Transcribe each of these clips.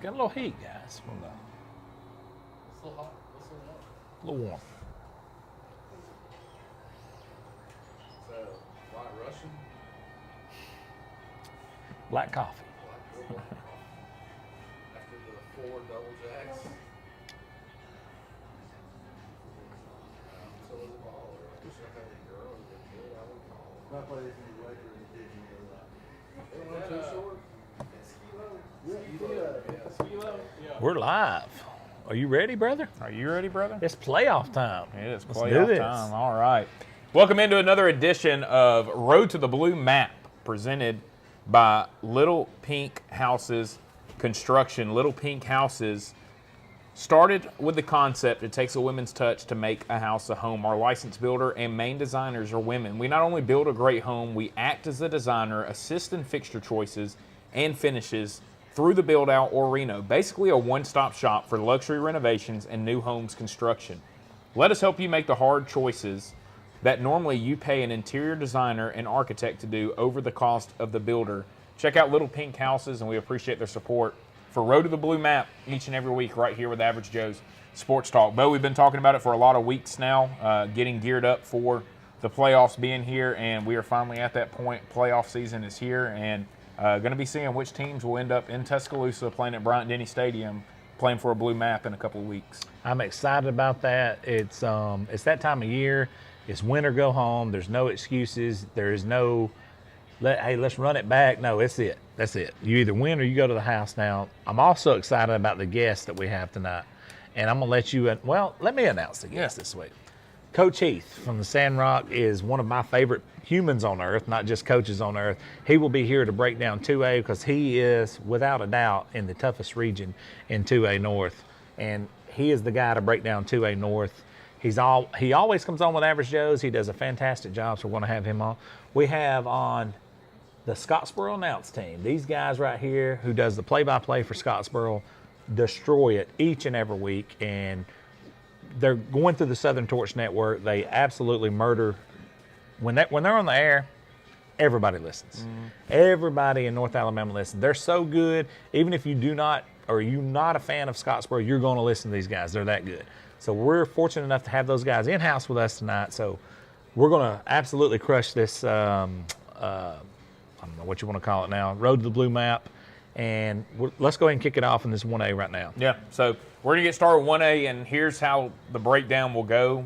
Got a little heat, guys. It's a little hot. A little warm. So, white Russian. Black coffee. After the 4 double jacks. So was it ball? I wish I had a girl that good. I would call. My place is later in the kitchen. Too short? We're live. Are you ready, brother? Are you ready, brother? It's playoff time. It is Let's do playoff this. time. All right. Welcome into another edition of Road to the Blue Map, presented by Little Pink Houses Construction. Little Pink Houses started with the concept it takes a women's touch to make a house a home. Our licensed builder and main designers are women. We not only build a great home, we act as the designer, assist in fixture choices and finishes through the build out or reno. Basically a one-stop shop for luxury renovations and new homes construction. Let us help you make the hard choices that normally you pay an interior designer and architect to do over the cost of the builder. Check out Little Pink Houses, and we appreciate their support for Road to the Blue Map each and every week right here with Average Joe's Sports Talk. Bo, we've been talking about it for a lot of weeks now, getting geared up for the playoffs being here, and we are finally at that point. Playoff season is here, and going to be seeing which teams will end up in Tuscaloosa playing at Bryant-Denny Stadium, playing for a blue map in a couple of weeks. I'm excited about that. It's that time of year. It's win or go home. There's no excuses. There is no, hey, let's run it back. No, it's it. That's it. You either win or you go to the house now. I'm also excited about the guests that we have tonight. And I'm going to let you, let me announce the guest this week. Coach Heath from the Sandrock is one of my favorite humans on earth, not just coaches on earth. He will be here to break down 2A because he is, without a doubt, in the toughest region in 2A North. And he is the guy to break down 2A North. He always comes on with Average Joe's. He does a fantastic job, so we're going to have him on. We have on the Scottsboro announce team. These guys right here who does the play-by-play for Scottsboro destroy it each and every week, and they're going through the Southern Torch Network. They absolutely murder. When they're on the air, everybody listens. Everybody in North Alabama listens. They're so good. Even if you do not, or you're not a fan of Scottsboro, you're going to listen to these guys. They're that good. So we're fortunate enough to have those guys in-house with us tonight. So we're going to absolutely crush this, I don't know what you want to call it now, Road to the Blue Map. And let's go ahead and kick it off in this 1A right now. Yeah, so we're going to get started with 1A, and here's how the breakdown will go.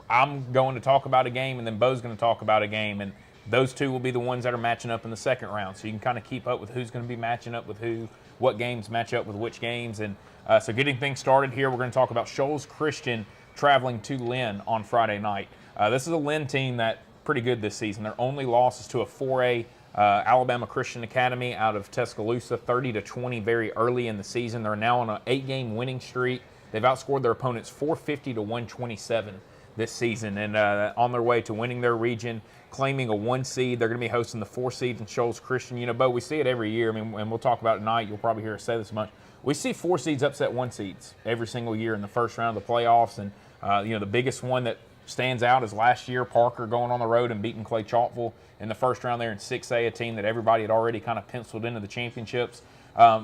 I'm going to talk about a game, and then Bo's going to talk about a game, and those two will be the ones that are matching up in the second round. So you can kind of keep up with who's going to be matching up with who, what games match up with which games. And so getting things started here, we're going to talk about Shoals Christian traveling to Lynn on Friday night. This is a Lynn team that's pretty good this season. Their only loss is to a 4A Alabama Christian Academy out of Tuscaloosa, 30-20 very early in the season. They're now on an 8-game winning streak. They've outscored their opponents 450-127 this season, and on their way to winning their region, claiming a 1 seed. They're going to be hosting the 4 seed in Shoals Christian. You know, Bo, we see it every year. I mean, and we'll talk about it tonight. You'll probably hear us say this much. We see 4 seeds upset 1 seeds every single year in the first round of the playoffs, and the biggest one that stands out is last year, Parker going on the road and beating Clay Chalkville in the first round there in 6A, a team that everybody had already kind of penciled into the championships.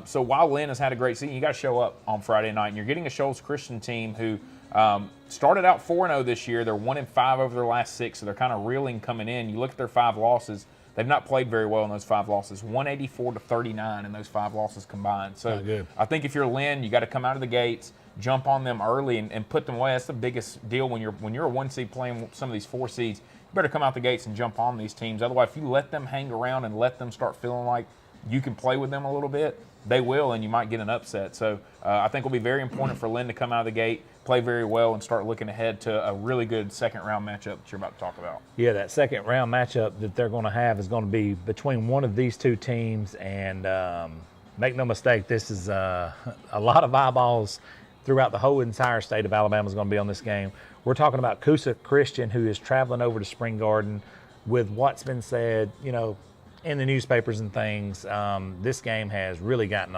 So while Lynn has had a great season, you got to show up on Friday night, and you're getting a Shoals Christian team who started out 4-0 this year. They're 1-5 over their last 6, so they're kind of reeling coming in. You look at their 5 losses. They've not played very well in those 5 losses, 184-39 in those 5 losses combined. So I think if you're Lynn, you got to come out of the gates, jump on them early, and put them away. That's the biggest deal when you're a 1 seed playing some of these 4 seeds. You better come out the gates and jump on these teams. Otherwise, if you let them hang around and let them start feeling like you can play with them a little bit, they will, and you might get an upset. So I think it'll be very important for Lynn to come out of the gate, play very well, and start looking ahead to a really good second-round matchup that you're about to talk about. Yeah, that second-round matchup that they're going to have is going to be between one of these two teams, and make no mistake, this is a lot of eyeballs throughout the whole entire state of Alabama is going to be on this game. We're talking about Coosa Christian, who is traveling over to Spring Garden. With what's been said, in the newspapers and things, this game has really gotten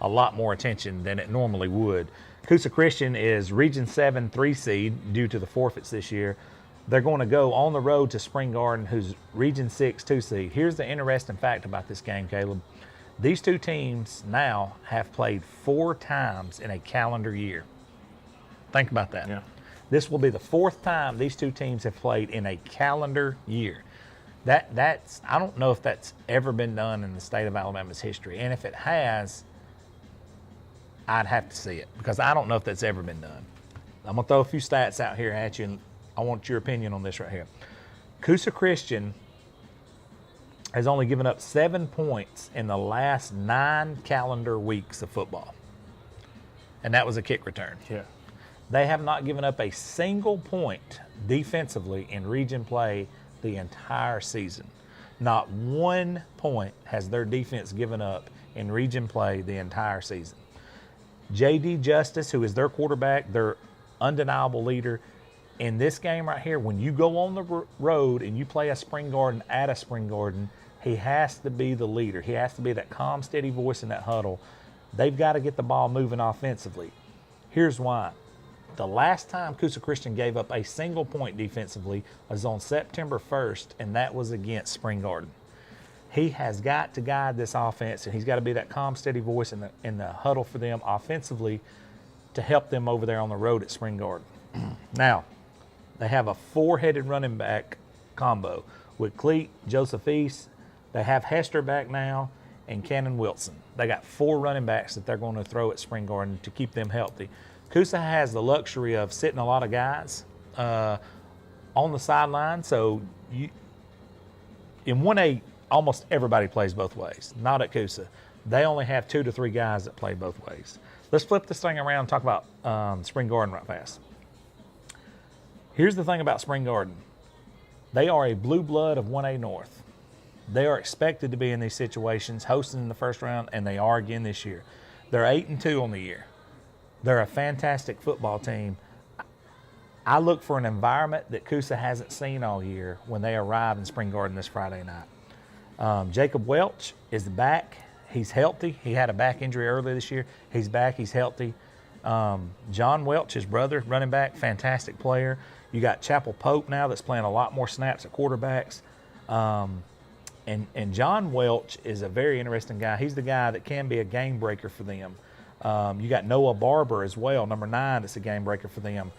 a lot more attention than it normally would. Coosa Christian is Region 7 3 seed due to the forfeits this year. They're going to go on the road to Spring Garden, who's Region 6 2 seed. Here's the interesting fact about this game, Caleb. These two teams now have played 4 times in a calendar year. Think about that. Yeah. This will be the 4th time these two teams have played in a calendar year. That's I don't know if that's ever been done in the state of Alabama's history. And if it has, I'd have to see it because I don't know if that's ever been done. I'm going to throw a few stats out here at you, and I want your opinion on this right here. Coosa Christian has only given up 7 points in the last 9 calendar weeks of football. And that was a kick return. Yeah. They have not given up a single point defensively in region play the entire season. Not 1 point has their defense given up in region play the entire season. J.D. Justice, who is their quarterback, their undeniable leader, in this game right here, when you go on the road and you play a Spring Garden at a Spring Garden, he has to be the leader. He has to be that calm, steady voice in that huddle. They've got to get the ball moving offensively. Here's why. The last time Coosa Christian gave up a single point defensively was on September 1st, and that was against Spring Garden. He has got to guide this offense, and he's got to be that calm, steady voice in the huddle for them offensively to help them over there on the road at Spring Garden. Now, they have a 4-headed running back combo with Cleet, Joseph East. They have Hester back now and Cannon Wilson. They got 4 running backs that they're going to throw at Spring Garden to keep them healthy. Coosa has the luxury of sitting a lot of guys on the sideline. So in 1A, almost everybody plays both ways. Not at Coosa. They only have 2 to 3 guys that play both ways. Let's flip this thing around and talk about Spring Garden right fast. Here's the thing about Spring Garden. They are a blue blood of 1A North. They are expected to be in these situations, hosting in the first round, and they are again this year. They're 8-2 on the year. They're a fantastic football team. I look for an environment that Coosa hasn't seen all year when they arrive in Spring Garden this Friday night. Jacob Welch is back. He's healthy. He had a back injury earlier this year. He's back. He's healthy. John Welch, his brother, running back, fantastic player. You got Chapel Pope now that's playing a lot more snaps at quarterbacks. And John Welch is a very interesting guy. He's the guy that can be a game breaker for them. You got Noah Barber as well, number 9, that's a game breaker for them.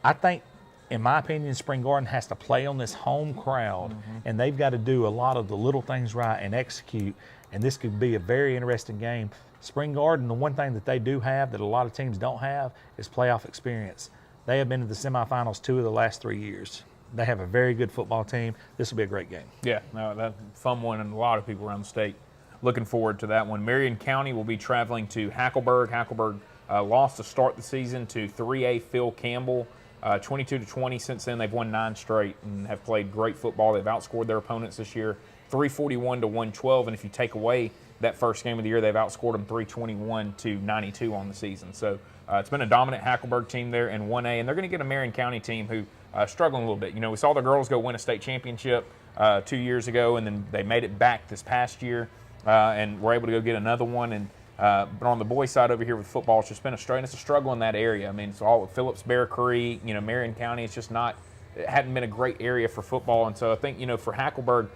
I think, in my opinion, Spring Garden has to play on this home crowd, and they've got to do a lot of the little things right and execute, and this could be a very interesting game. Spring Garden, the one thing that they do have that a lot of teams don't have is playoff experience. They have been to the semifinals 2 of the last 3 years. They have a very good football team. This will be a great game. Yeah, no, that's a fun one, and a lot of people around the state looking forward to that one. Marion County will be traveling to Hackleburg. Hackleburg lost to start the season to 3A Phil Campbell, 22-20. Since then, they've won 9 straight and have played great football. They've outscored their opponents this year, 341-112. And if you take away that first game of the year, they've outscored them 321-92 on the season. So it's been a dominant Hackleburg team there in 1A, and they're going to get a Marion County team who struggling a little bit. You know, we saw the girls go win a state championship 2 years ago, and then they made it back this past year. And we're able to go get another one. And but on the boys' side over here with football, it's just been a struggle in that area. I mean, it's all with Phillips, Bear Creek, you know, Marion County. It's just not, it hadn't been a great area for football. And so I think, you know, for Hackleburg,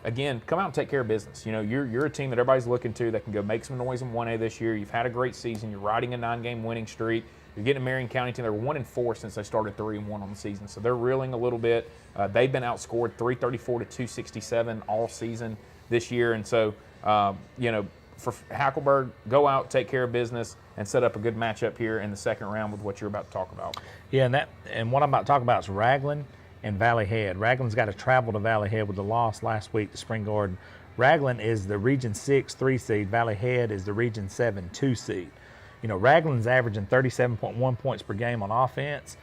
again, come out and take care of business. You know, you're a team that everybody's looking to that can go make some noise in 1A this year. You've had a great season. You're riding a 9-game winning streak. You're getting a Marion County team. They're 1-4 since they started 3-1 on the season. So they're reeling a little bit. They've been outscored 334-267 all season this year. And so, you know, for Hackleburg, go out, take care of business, and set up a good matchup here in the second round with what you're about to talk about. Yeah, and what I'm about to talk about is Raglan and Valley Head. Raglan's got to travel to Valley Head with the loss last week to Spring Garden. Raglan is the Region 6 3 seed. Valley Head is the Region 7 2 seed. You know, Raglan's averaging 37.1 points per game on offense,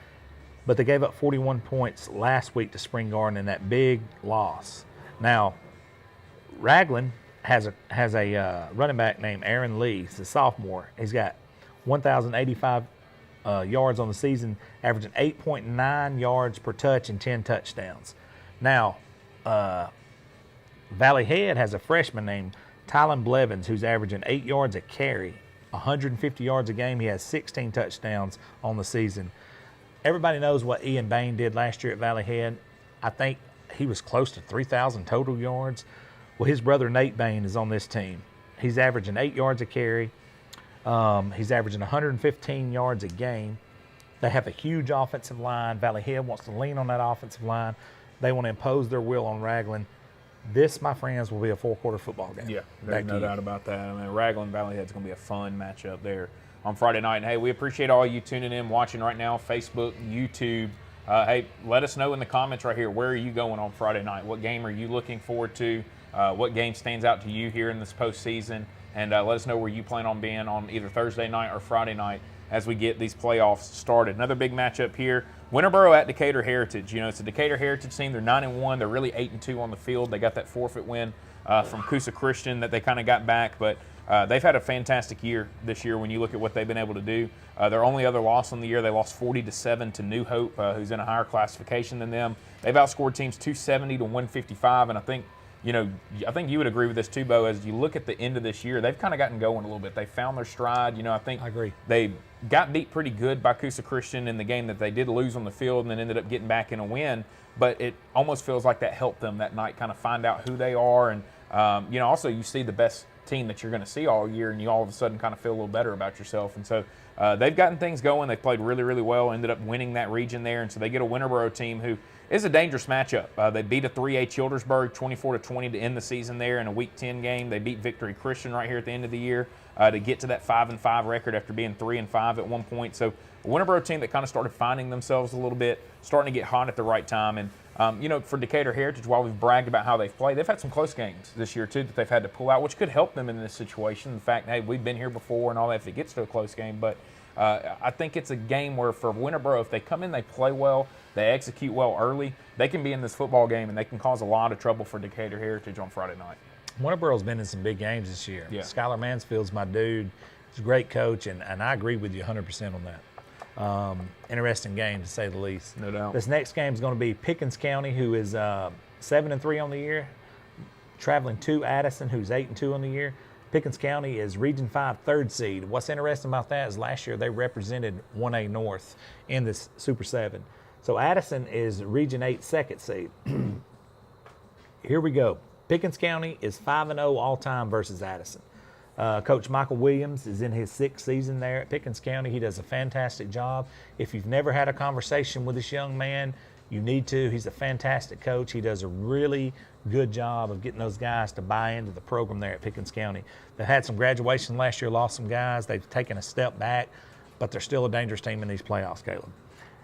but they gave up 41 points last week to Spring Garden in that big loss. Now, Raglan has a running back named Aaron Lee. He's a sophomore. He's got 1,085 yards on the season, averaging 8.9 yards per touch and 10 touchdowns. Now, Valley Head has a freshman named Tylen Blevins who's averaging 8 yards a carry, 150 yards a game. He has 16 touchdowns on the season. Everybody knows what Ian Bain did last year at Valley Head. I think he was close to 3,000 total yards. Well, his brother Nate Bain is on this team. He's averaging 8 yards a carry. He's averaging 115 yards a game. They have a huge offensive line. Valley Head wants to lean on that offensive line. They want to impose their will on Raglan. This, my friends, will be a 4-quarter football game. Yeah, there's no doubt about that. I mean, Raglan Valley Head's going to be a fun matchup there on Friday night. And, hey, we appreciate all you tuning in, watching right now, Facebook, YouTube. Hey, let us know in the comments right here, where are you going on Friday night? What game are you looking forward to? What game stands out to you here in this postseason? And let us know where you plan on being on either Thursday night or Friday night as we get these playoffs started. Another big matchup here, Winterboro at Decatur Heritage. You know, it's a Decatur Heritage team. They're 9-1. They're really 8-2 on the field. They got that forfeit win from Coosa Christian that they kind of got back, but they've had a fantastic year this year when you look at what they've been able to do. Their only other loss on the year, they lost 40-7 to New Hope, who's in a higher classification than them. They've outscored teams 270 to 155, and I think you would agree with this too, Bo. As you look at the end of this year, they've kind of gotten going a little bit. They found their stride. I think I agree. They got beat pretty good by Coosa Christian in the game that they did lose on the field and then ended up getting back in a win. But it almost feels like that helped them that night kind of find out who they are. And, also you see the best team that you're going to see all year, and you all of a sudden kind of feel a little better about yourself. And so they've gotten things going. They played really, really well, ended up winning that region there. And so they get a Winterboro team who is a dangerous matchup. They beat a 3A Childersburg 24-20 to end the season there in a Week 10 game. They beat Victory Christian right here at the end of the year to get to that 5-5 record after being 3-5 at one point. So a Winterboro team that kind of started finding themselves a little bit, starting to get hot at the right time. And, for Decatur Heritage, while we've bragged about how they've played, they've had some close games this year, too, that they've had to pull out, which could help them in this situation. The fact, hey, we've been here before and all that if it gets to a close game. But I think it's a game where for Winterboro, if they come in, they play well, they execute well early, they can be in this football game and they can cause a lot of trouble for Decatur Heritage on Friday night. Winterboro's been in some big games this year. Yeah. Skylar Mansfield's my dude. He's a great coach, and I agree with you 100% on that. Interesting game, to say the least. No doubt. This next game is going to be Pickens County, who is 7-3 on the year, traveling to Addison, who's 8-2 on the year. Pickens County is Region 5 third seed. What's interesting about that is last year they represented 1A North in this Super 7. So Addison is Region 8 second seed. Here we go. Pickens County is 5-0 all-time versus Addison. Coach Michael Williams is in his 6th season there at Pickens County. He does a fantastic job. If you've never had a conversation with this young man, you need to. He's a fantastic coach. He does a really good job of getting those guys to buy into the program there at Pickens County. They had some graduation last year, lost some guys. They've taken a step back, but they're still a dangerous team in these playoffs, Caleb.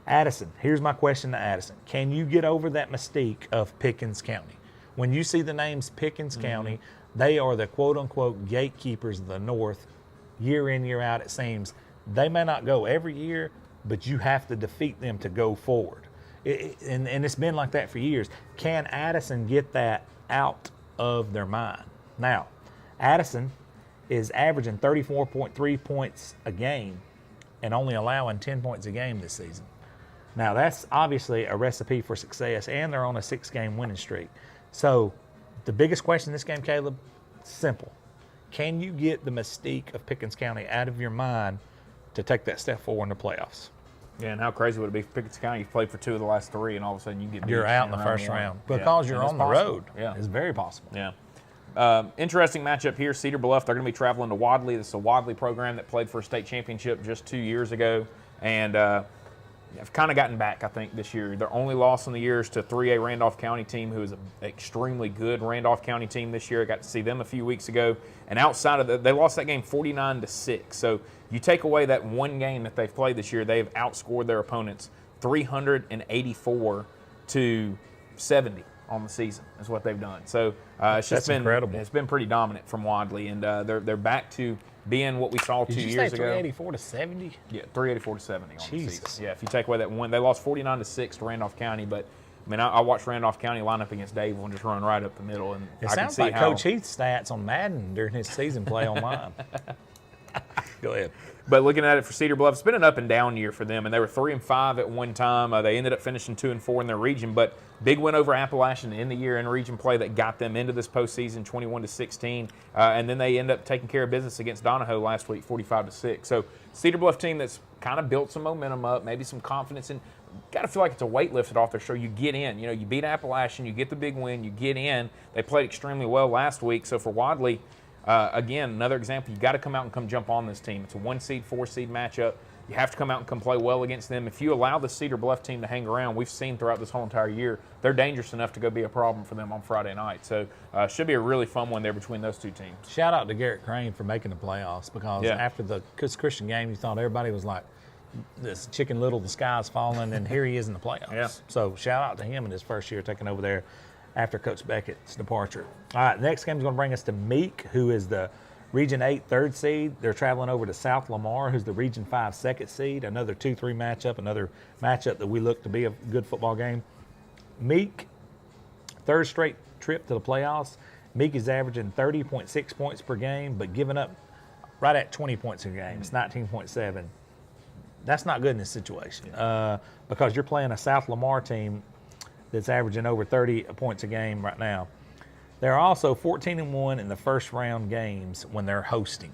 Addison, here's my question to Addison. Can you get over that mystique of Pickens County? When you see the names Pickens County, they are the quote-unquote gatekeepers of the North year in, year out, it seems. They may not go every year, but you have to defeat them to go forward. And it's been like that for years. Can Addison get that out of their mind? Now, Addison is averaging 34.3 points a game and only allowing 10 points a game this season. Now, that's obviously a recipe for success, and they're on a 6-game winning streak. So the biggest question in this game, Caleb, simple. Can you get the mystique of Pickens County out of your mind to take that step forward in the playoffs? Yeah, and how crazy would it be for Pickens County? You've played for 2 of the last 3, and all of a sudden you get beat. You're out in the first round because you're on the road. Yeah. It's very possible. Yeah. Interesting matchup here. Cedar Bluff, they're going to be traveling to Wadley. This is a Wadley program that played for a state championship just 2 years ago. And have kind of gotten back, I think, this year. Their only loss in the year is to 3A Randolph County team, who is an extremely good Randolph County team this year. I got to see them a few weeks ago. And outside of that, they lost that game 49-6. So you take away that one game that they've played this year, they've outscored their opponents 384 to 70 on the season is what they've done. So it's just been incredible. It's been pretty dominant from Wadley, and they're back to being what we saw 2 years ago. 384 to 70? Yeah, 384 to 70 on Jesus. the season. Yeah, if you take away that one, they lost 49-6 to Randolph County, but I mean, I watched Randolph County line up against Dave and just run right up the middle, and It I can sounds see like how. Coach Heath's stats on Madden during his season play online. Go ahead. But looking at it for Cedar Bluff, it's been an up and down year for them, and they were 3-5 at one time. They ended up finishing 2-4 in their region, but big win over Appalachian in the year in region play that got them into this postseason, 21-16, and then they end up taking care of business against Donahoe last week, 45-6. So Cedar Bluff team that's kind of built some momentum up, maybe some confidence, and got to feel like it's a weight lifted off their shoulder. You get in, you beat Appalachian, you get the big win, you get in. They played extremely well last week, so for Wadley, again, another example, you got to come out and come jump on this team. It's a 1 seed, 4 seed matchup. You have to come out and come play well against them. If you allow the Cedar Bluff team to hang around, we've seen throughout this whole entire year, they're dangerous enough to go be a problem for them on Friday night. So should be a really fun one there between those two teams. Shout out to Garrett Crane for making the playoffs, because after the Christian game, you thought everybody was like, this Chicken Little, the sky's falling, and here he is in the playoffs. Yeah. So shout out to him in his first year taking over there after Coach Beckett's departure. All right, next game is going to bring us to Meek, who is the Region 8 third seed. They're traveling over to South Lamar, who's the Region 5 second seed. Another 2-3 matchup, another matchup that we look to be a good football game. Meek, third straight trip to the playoffs. Meek is averaging 30.6 points per game, but giving up right at 20 points a game. It's 19.7. That's not good in this situation, because you're playing a South Lamar team that's averaging over 30 points a game right now. They're also 14-1 in the first round games when they're hosting,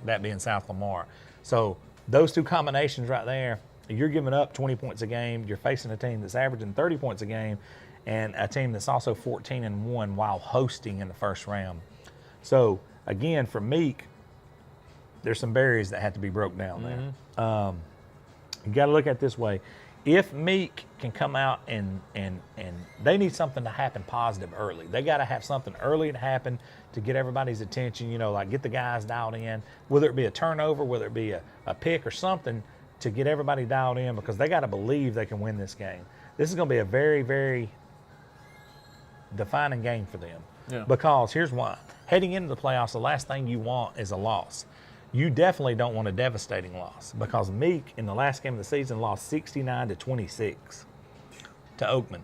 that being South Lamar. So those two combinations right there, you're giving up 20 points a game. You're facing a team that's averaging 30 points a game, and a team that's also 14-1 while hosting in the first round. So again, for Meek, there's some barriers that have to be broke down there. You got to look at it this way. If Meek can come out and they need something to happen positive early. They got to have something early to happen to get everybody's attention, like get the guys dialed in, whether it be a turnover, whether it be a pick or something, to get everybody dialed in, because they got to believe they can win this game. This is going to be a very, very defining game for them. Yeah. Because here's why. Heading into the playoffs, the last thing you want is a loss. You definitely don't want a devastating loss, because Meek in the last game of the season lost 69-26 to Oakman.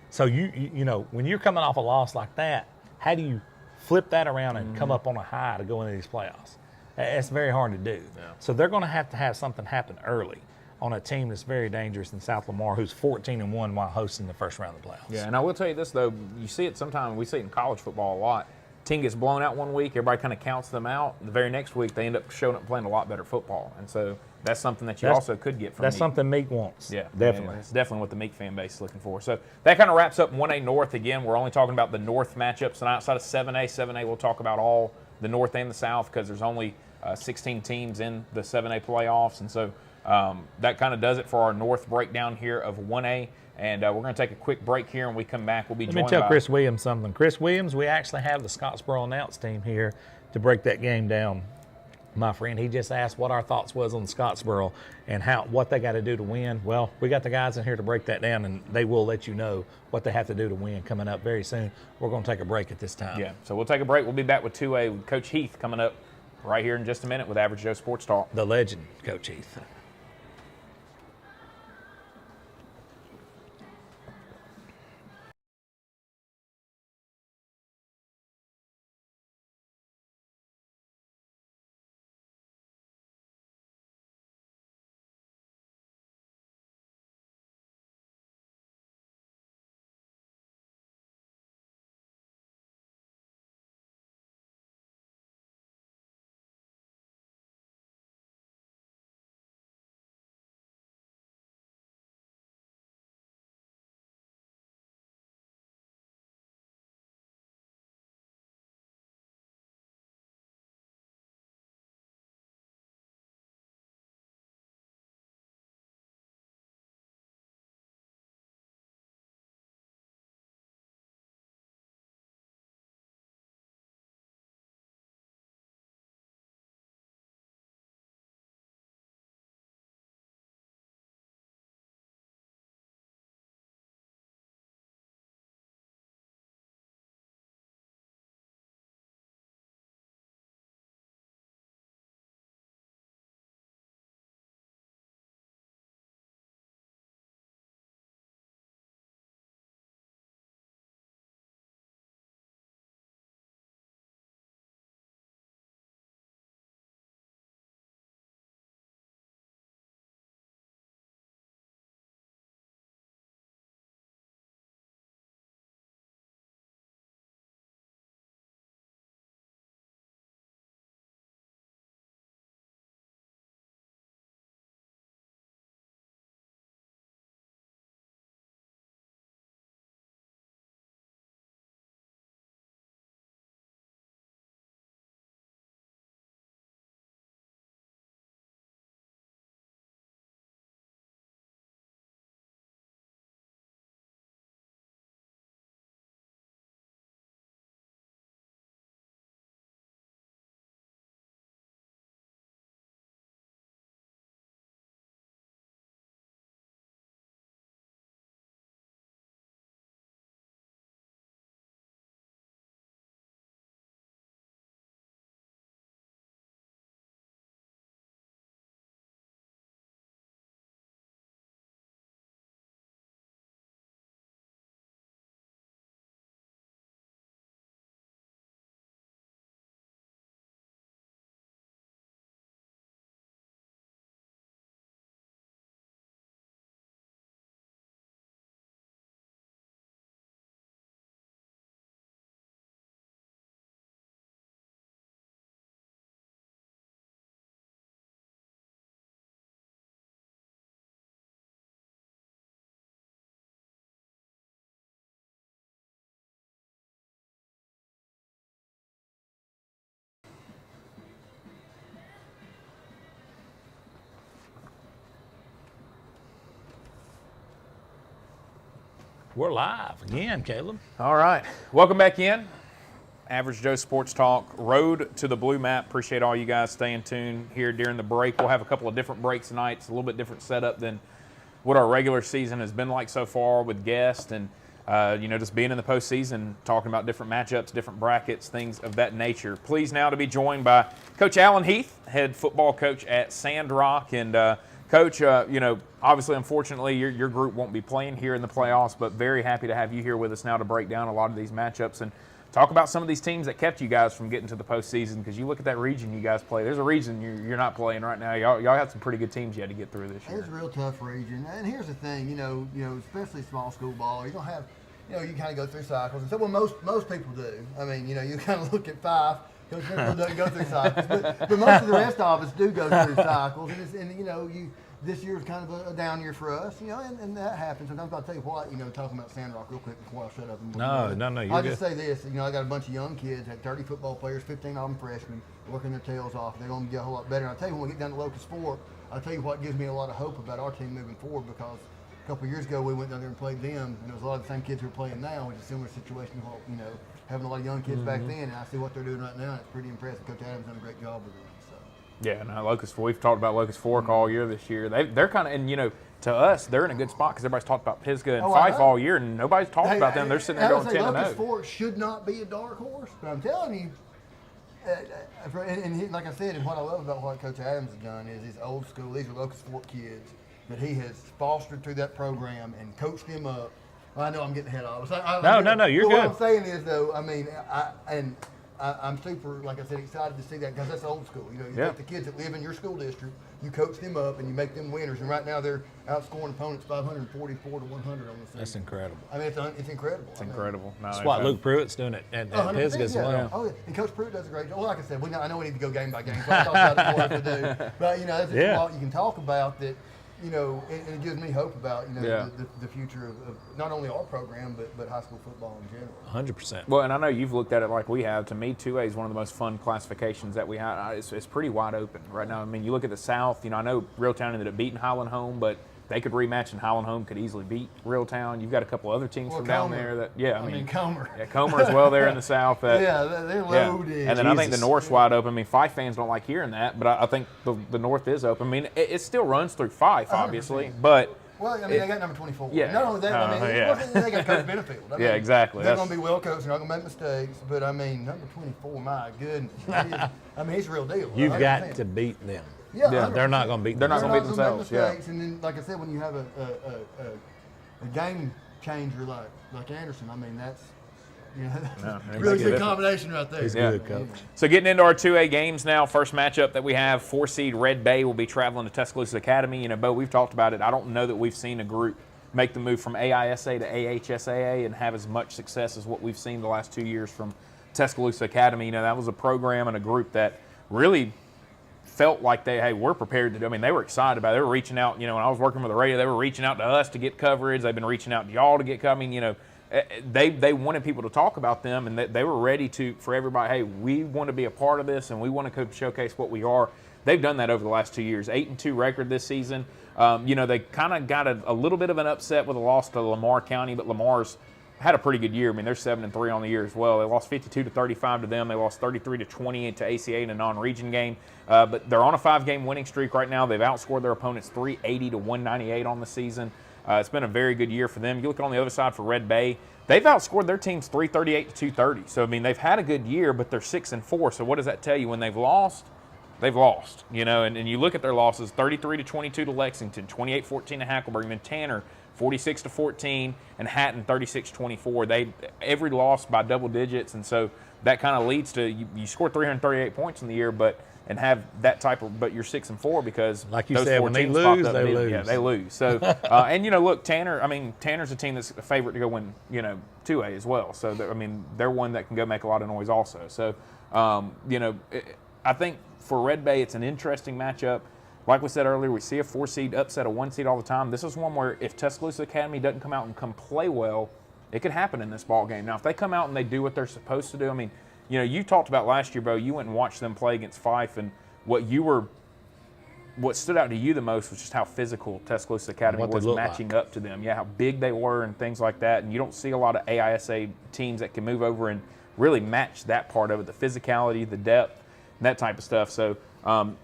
So you know, when you're coming off a loss like that, how do you flip that around and come up on a high to go into these playoffs? It's very hard to do. Yeah. So they're going to have something happen early on a team that's very dangerous in South Lamar, who's 14-1 while hosting the first round of the playoffs. Yeah, and I will tell you this, though. You see it sometimes. We see it in college football a lot. Team gets blown out one week, everybody kind of counts them out. The very next week, they end up showing up playing a lot better football. And so that's something that you also could get from That's Meek. something Meek wants. Yeah, definitely. It's definitely what the Meek fan base is looking for. So that kind of wraps up 1A North. Again, we're only talking about the North matchups, and outside of 7A, 7A we'll talk about all the North and the South, because there's only 16 teams in the 7A playoffs. And so that kind of does it for our North breakdown here of 1A. And we're going to take a quick break here, and when we come back, we'll be joined by... Let me tell Chris Williams something. Chris Williams, we actually have the Scottsboro announce team here to break that game down. My friend, he just asked what our thoughts was on Scottsboro and what they got to do to win. Well, we got the guys in here to break that down, and they will let you know what they have to do to win coming up very soon. We're going to take a break at this time. Yeah, so we'll take a break. We'll be back with 2A with Coach Heath coming up right here in just a minute with Average Joe Sports Talk. The legend, Coach Heath. We're live again, Caleb. All right. Welcome back in. Average Joe Sports Talk, road to the blue map. Appreciate all you guys staying tuned here during the break. We'll have a couple of different breaks tonight. It's a little bit different setup than what our regular season has been like so far with guests and, just being in the postseason, talking about different matchups, different brackets, things of that nature. Pleased now to be joined by Coach Alan Heath, head football coach at Sandrock. And, Coach, obviously, unfortunately, your group won't be playing here in the playoffs, but very happy to have you here with us now to break down a lot of these matchups and talk about some of these teams that kept you guys from getting to the postseason, because you look at that region you guys play. There's a reason you're not playing right now. Y'all had some pretty good teams you had to get through this year. It's a real tough region. And here's the thing, especially small school ball, you don't have, you kind of go through cycles. And so, well, most people do. I mean, you kind of look at 5. Coach Mitchell doesn't go through cycles, but most of the rest of us do go through cycles. This year is kind of a down year for us, and that happens. Sometimes I'll tell you what, talking about Sandrock real quick before I shut up. No, you're I'll good. just say this, I got a bunch of young kids, had 30 football players, 15 of them freshmen, working their tails off. They're going to get a whole lot better. And I'll tell you, when we get down to Locust 4, I'll tell you what gives me a lot of hope about our team moving forward, because a couple of years ago we went down there and played them, and it was a lot of the same kids who are playing now, which is a similar situation, having a lot of young kids back then, and I see what they're doing right now, and it's pretty impressive. Coach Adams done a great job with them. Yeah, no, Locust. We've talked about Locust Fork all year this year. They're kind of, and to us, they're in a good spot because everybody's talked about Pisgah and Fife all year, and nobody's talked about them. They're sitting there going 10-0. Locust Fork should not be a dark horse, but I'm telling you, and like I said, and what I love about what Coach Adams has done is he's old school. These are Locust Fork kids that he has fostered through that program and coached them up. Well, I know I'm getting ahead of us. No, you're good. What I'm saying is, though, I'm super, like I said, excited to see that, because that's old school. You take the kids that live in your school district, you coach them up, and you make them winners. And right now they're outscoring opponents 544 to 100 on the season. That's incredible. I mean, it's incredible. It's incredible. No, That's what Luke Pruitt's doing at Pisgah as well. Oh, yeah. And Coach Pruitt does a great job. Well, like I said, I know we need to go game by game, so I'll talk about it more if we do. But, that's just a lot you can talk about that. And it gives me hope about the future of not only our program but high school football in general. 100%. Well, and I know you've looked at it like we have. To me, 2A is one of the most fun classifications that we have. It's pretty wide open right now. I mean, you look at the South. I know Reeltown ended up beating Highland Home, but they could rematch, and Highland Home could easily beat Reeltown. You've got a couple other teams from down there that, I mean Comer. Yeah, Comer as well there in the South. They're loaded. And then I think the North's wide open. I mean, Fife fans don't like hearing that, but I think the North is open. I mean, it still runs through Fife, obviously, but. Well, they got number 24. Yeah. Not only that, they got Coach Benefield. Exactly. They're going to be well coached. They're not going to make mistakes. But, number 24, my goodness. He's a real deal. You've got to beat them. Yeah, they're not going to beat. They're not going to beat themselves. And then, like I said, when you have a game changer like Anderson, that's really good combination right there. He's good, Coach. So getting into our 2A games now, first matchup that we have, 4-seed Red Bay will be traveling to Tuscaloosa Academy. Bo, we've talked about it. I don't know that we've seen a group make the move from AHSAA to AHSAA and have as much success as what we've seen the last 2 years from Tuscaloosa Academy. That was a program and a group that really felt like we're prepared to do. I mean, they were excited about it. They were reaching out, when I was working with the radio, they were reaching out to us to get coverage. They've been reaching out to y'all to get coverage. They wanted people to talk about them, and they were ready for everybody, we want to be a part of this, and we want to showcase what we are. They've done that over the last 2 years. 8-2 record this season. They kind of got a little bit of an upset with a loss to Lamar County, but Lamar's had a pretty good year. I mean, they're 7-3 on the year as well. They lost 52-35 to them. They lost 33-20 to ACA in a non-region game. But they're on a 5-game winning streak right now. They've outscored their opponents 380 to 198 on the season. It's been a very good year for them. You look on the other side for Red Bay, they've outscored their teams 338 to 230. So, I mean, they've had a good year, but they're 6-4. So what does that tell you? When they've lost, and you look at their losses, 33-22 to Lexington, 28-14 to Hackleburg, then Tanner, 46-14, and Hatton, 36-24. Every loss by double digits, and so that kind of leads to you score 338 points in the year, but you're 6-4 because like you those said, four when they teams lose, popped up they lose. Yeah, they lose. So look, Tanner's a team that's a favorite to go win 2A as well. So they're one that can go make a lot of noise also. So I think for Red Bay, it's an interesting matchup. Like we said earlier, we see a 4-seed upset a 1-seed all the time. This is one where if Tuscaloosa Academy doesn't come out and play well, it could happen in this ball game. Now, if they come out and they do what they're supposed to do, you talked about last year, Bo. You went and watched them play against Fife, and what you were what stood out to you the most was just how physical Tuscaloosa Academy What they was look matching like. up to them. Yeah, how big they were and things like that. And you don't see a lot of AISA teams that can move over and really match that part of it, the physicality, the depth, and that type of stuff. So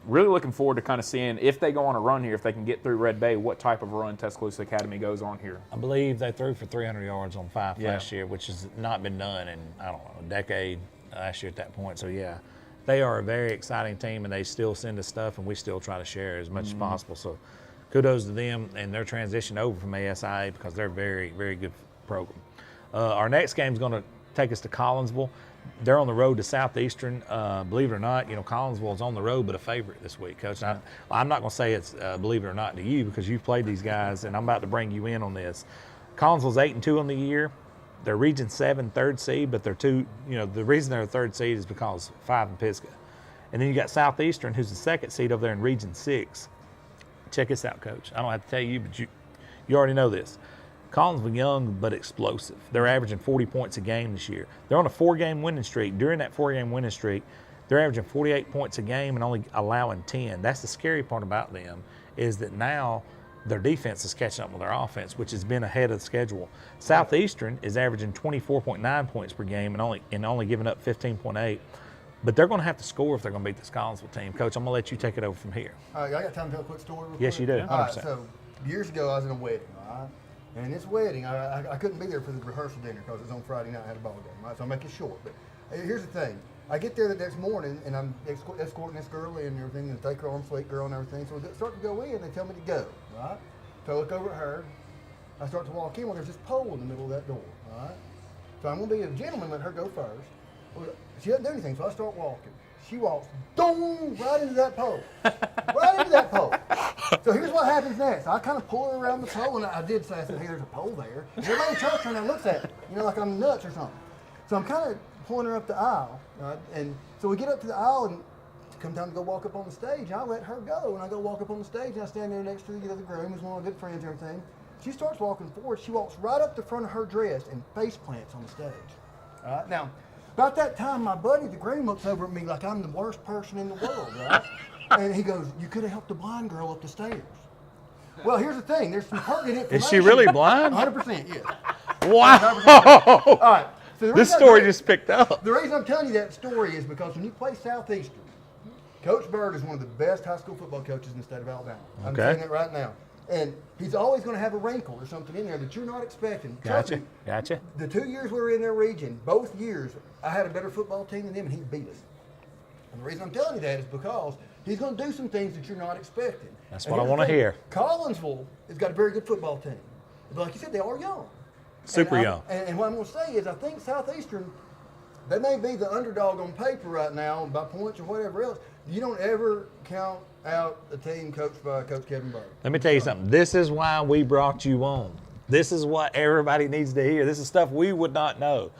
really looking forward to kind of seeing if they go on a run here, if they can get through Red Bay, what type of run Tuscaloosa Academy goes on here. I believe they threw for 300 yards on 5 Yeah. last year, which has not been done in, I don't know, a decade last year at that point. So, yeah, they are a very exciting team, and they still send us stuff, and we still try to share as much as possible. So, kudos to them and their transition over from ASIA because they're a very, very good program. Our next game is going to take us to Collinsville. They're on the road to Southeastern. Believe it or not, Collinsville is on the road, but a favorite this week, Coach. I'm not going to say it's believe it or not to you because you've played these guys, and I'm about to bring you in on this. Collinsville's 8-2 on the year. They're Region 7 third seed, but they're two. The reason they're a third seed is because 5 in Pisgah. And then you got Southeastern, who's the second seed over there in Region 6. Check this out, Coach. I don't have to tell you, but you already know this. Collinsville young but explosive. They're averaging 40 points a game this year. They're on a 4-game winning streak. During that 4-game winning streak, they're averaging 48 points a game and only allowing 10. That's the scary part about them is that now their defense is catching up with their offense, which has been ahead of the schedule. Southeastern is averaging 24.9 points per game and only giving up 15.8. But they're going to have to score if they're going to beat this Collinsville team. Coach, I'm going to let you take it over from here. All right, I got time to tell a quick story real Yes, quick? you do, All right, 100%. so years ago I was in a wedding, all right? And this wedding, I couldn't be there for the rehearsal dinner because it was on Friday night. I had a ball game, right? So I'll make it short. But here's the thing. I get there the next morning, and I'm escorting this girl in and everything, and take her on, fleet girl and everything. So we start to go in, they tell me to go, right? So I look over at her. I start to walk in, well, there's this pole in the middle of that door, all right? So I'm going to be a gentleman, let her go first. Well, she doesn't do anything, so I start walking. She walks, boom, right into that pole. Right into that pole. So here's what happens next. I kind of pull her around the pole, and I did say, hey, there's a pole there. And everybody in church turns and looks at me, like I'm nuts or something. So I'm kind of pulling her up the aisle, right? And so we get up to the aisle, and it comes time to go walk up on the stage. I let her go, and I go walk up on the stage, and I stand there next to the other groom, who's one of my good friends and everything. She starts walking forward. She walks right up the front of her dress and face plants on the stage. All right? Now, about that time, my buddy, the groom, looks over at me like I'm the worst person in the world, right? And he goes, you could have helped the blind girl up the stairs. Well, here's the thing. There's some pertinent information. Is she really blind? 100%, yes. Wow. All right. So This story just picked up. The reason I'm telling you that story is because when you play Southeastern, Coach Bird is one of the best high school football coaches in the state of Alabama. I'm Okay. saying it right now. And he's always going to have a wrinkle or something in there that you're not expecting. Trust me, Gotcha. the 2 years we were in their region, both years, I had a better football team than them, and he beat us. And the reason I'm telling you that is because he's going to do some things that you're not expecting. That's And what I here's the wanna thing, hear. Collinsville has got a very good football team. But like you said, they are young. Super young. And what I'm going to say is I think Southeastern, they may be the underdog on paper right now by points or whatever else. You don't ever count out a team coached by Coach Kevin Bird. Let me tell you something. This is why we brought you on. This is what everybody needs to hear. This is stuff we would not know.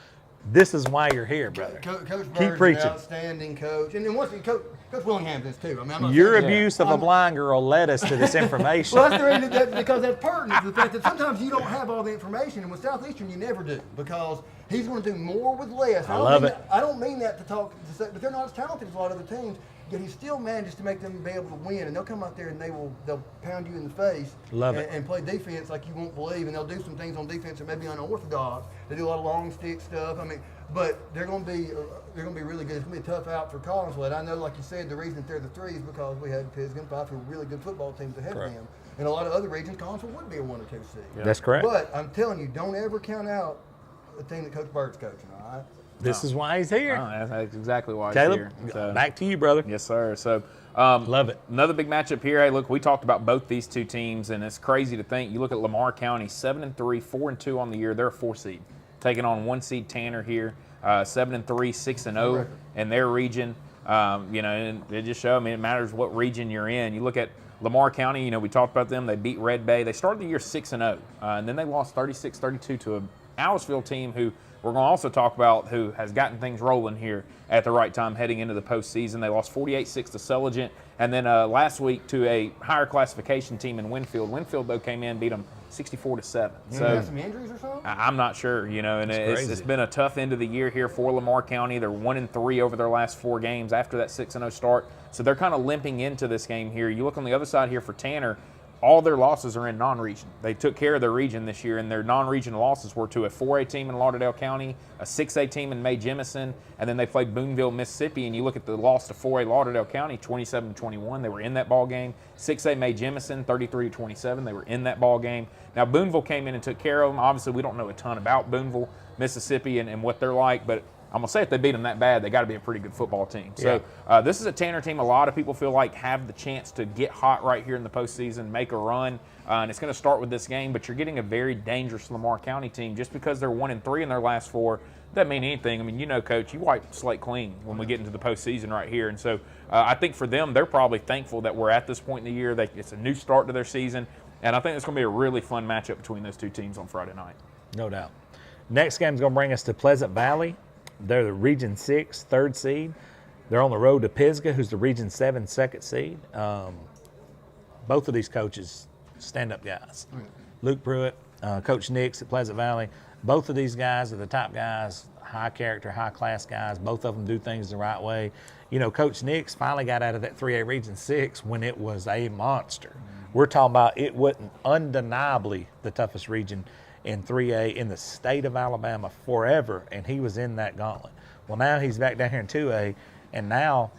This is why you're here, brother. Coach Bird's Keep preaching. an outstanding coach. And then once Coach Willingham's this too. I mean, I'm not Your saying- abuse of a blind girl led us to this information. Well, that's the reason because that's pertinent to the fact that sometimes you don't have all the information, and with Southeastern you never do because he's going to do more with less. I love mean it. I don't mean that to say, but they're not as talented as a lot of other teams. Yet he still manages to make them be able to win, and they'll come out there and they'll pound you in the face. Love it. And play defense like you won't believe, and they'll do some things on defense that may be unorthodox. They do a lot of long stick stuff. I mean, but they're going to be really good. It's going to be a tough out for Collinsville. And I know, like you said, the reason that they're the 3 is because we had Pisgah and 5 who were really good football teams ahead Correct. of them. In a lot of other regions, Collinsville would be a 1 or 2 seed. That's correct. But I'm telling you, don't ever count out the team that Coach Bird's coaching. All right. This is why he's here. That's exactly why he's Caleb, here. So, back to you, brother. yes, sir. So, Love it. Another big matchup here. Hey, look, we talked about both these two teams, and it's crazy to think. You look at Lamar County, 7-3, 4-2 on the year. They're a 4 seed, taking on 1 seed Tanner here, 7-3, 6-0 in their region. And it just shows. I mean, it matters what region you're in. You look at Lamar County. We talked about them. They beat Red Bay. They started the year 6-0, and then they lost 36-32 to a Aliceville team who we're going to also talk about who has gotten things rolling here at the right time heading into the postseason. They lost 48-6 to Sulligent, and then last week to a higher classification team in Winfield. Winfield, though, came in, beat them 64-7. So have some injuries or something? I'm not sure, and it's been a tough end of the year here for Lamar County. They're 1-3 over their last 4 games after that 6-0 start, so they're kind of limping into this game here. You look on the other side here for Tanner. All their losses are in non-region. They took care of their region this year, and their non-region losses were to a 4A team in Lauderdale County, a 6A team in May Jemison, and then they played Boonville, Mississippi. And you look at the loss to 4A Lauderdale County, 27-21. They were in that ball game. 6A May Jemison, 33-27. They were in that ball game. Now Boonville came in and took care of them. Obviously, we don't know a ton about Boonville, Mississippi, and what they're like, but I'm going to say if they beat them that bad, they got to be a pretty good football team. So this is a Tanner team a lot of people feel like have the chance to get hot right here in the postseason, make a run, and it's going to start with this game, but you're getting a very dangerous Lamar County team. Just because they're 1-3 in their last 4 doesn't mean anything. I mean, Coach, you wipe the slate clean when we get into the postseason right here. And so I think for them, they're probably thankful that we're at this point in the year. It's a new start to their season, and I think it's going to be a really fun matchup between those two teams on Friday night. No doubt. Next game is going to bring us to Pleasant Valley. They're the Region 6 3rd seed. They're on the road to Pisgah, who's the Region 7 2nd seed. Both of these coaches, stand-up guys. Luke Pruitt, Coach Nix at Pleasant Valley. Both of these guys are the top guys, high character, high-class guys. Both of them do things the right way. Coach Nix finally got out of that 3A Region 6 when it was a monster. We're talking about it wasn't undeniably the toughest region in 3A in the state of Alabama forever, and he was in that gauntlet. Well, now he's back down here in 2A, and now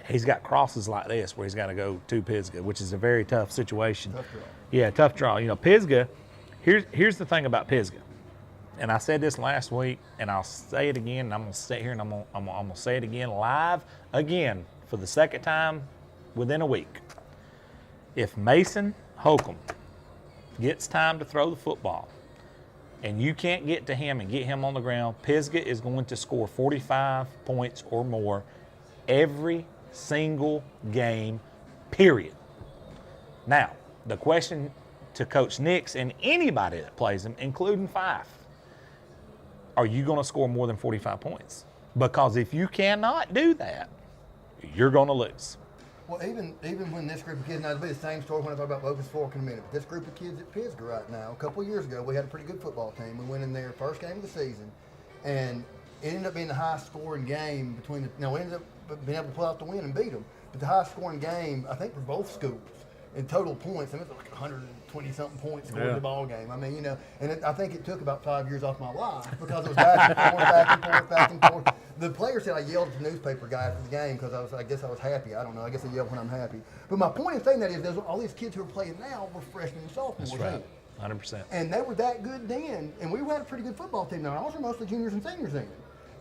he's got crosses like this where he's got to go to Pisgah, which is a very tough situation. Tough draw. Yeah, tough draw. Pisgah, here's the thing about Pisgah, and I said this last week, and I'll say it again, and I'm going to sit here and I'm going to say it again live again for the second time within a week. If Mason Holcomb gets time to throw the football, and you can't get to him and get him on the ground, Pisgah is going to score 45 points or more every single game, period. Now, the question to Coach Nix and anybody that plays him, including Fife, are you going to score more than 45 points? Because if you cannot do that, you're going to lose. Well, even when this group of kids, now it'll be the same story when I talk about Locust Fork in a minute, but this group of kids at Pisgah right now, a couple of years ago, we had a pretty good football team. We went in there first game of the season, and it ended up being the highest scoring game between we ended up being able to pull out the win and beat them, but the highest scoring game, I think, for both schools in total points. I mean, it was like 120-something points scored in the ball game. I mean, and I think it took about 5 years off my life because it was back and forth, back and forth, back and forth. The player said I yelled at the newspaper guy after the game because I guess I was happy. I don't know. I guess I yell when I'm happy. But my point in saying that is there's all these kids who are playing now were freshmen and sophomores. That's right, 100%. And they were that good then. And we had a pretty good football team now. Also mostly juniors and seniors then.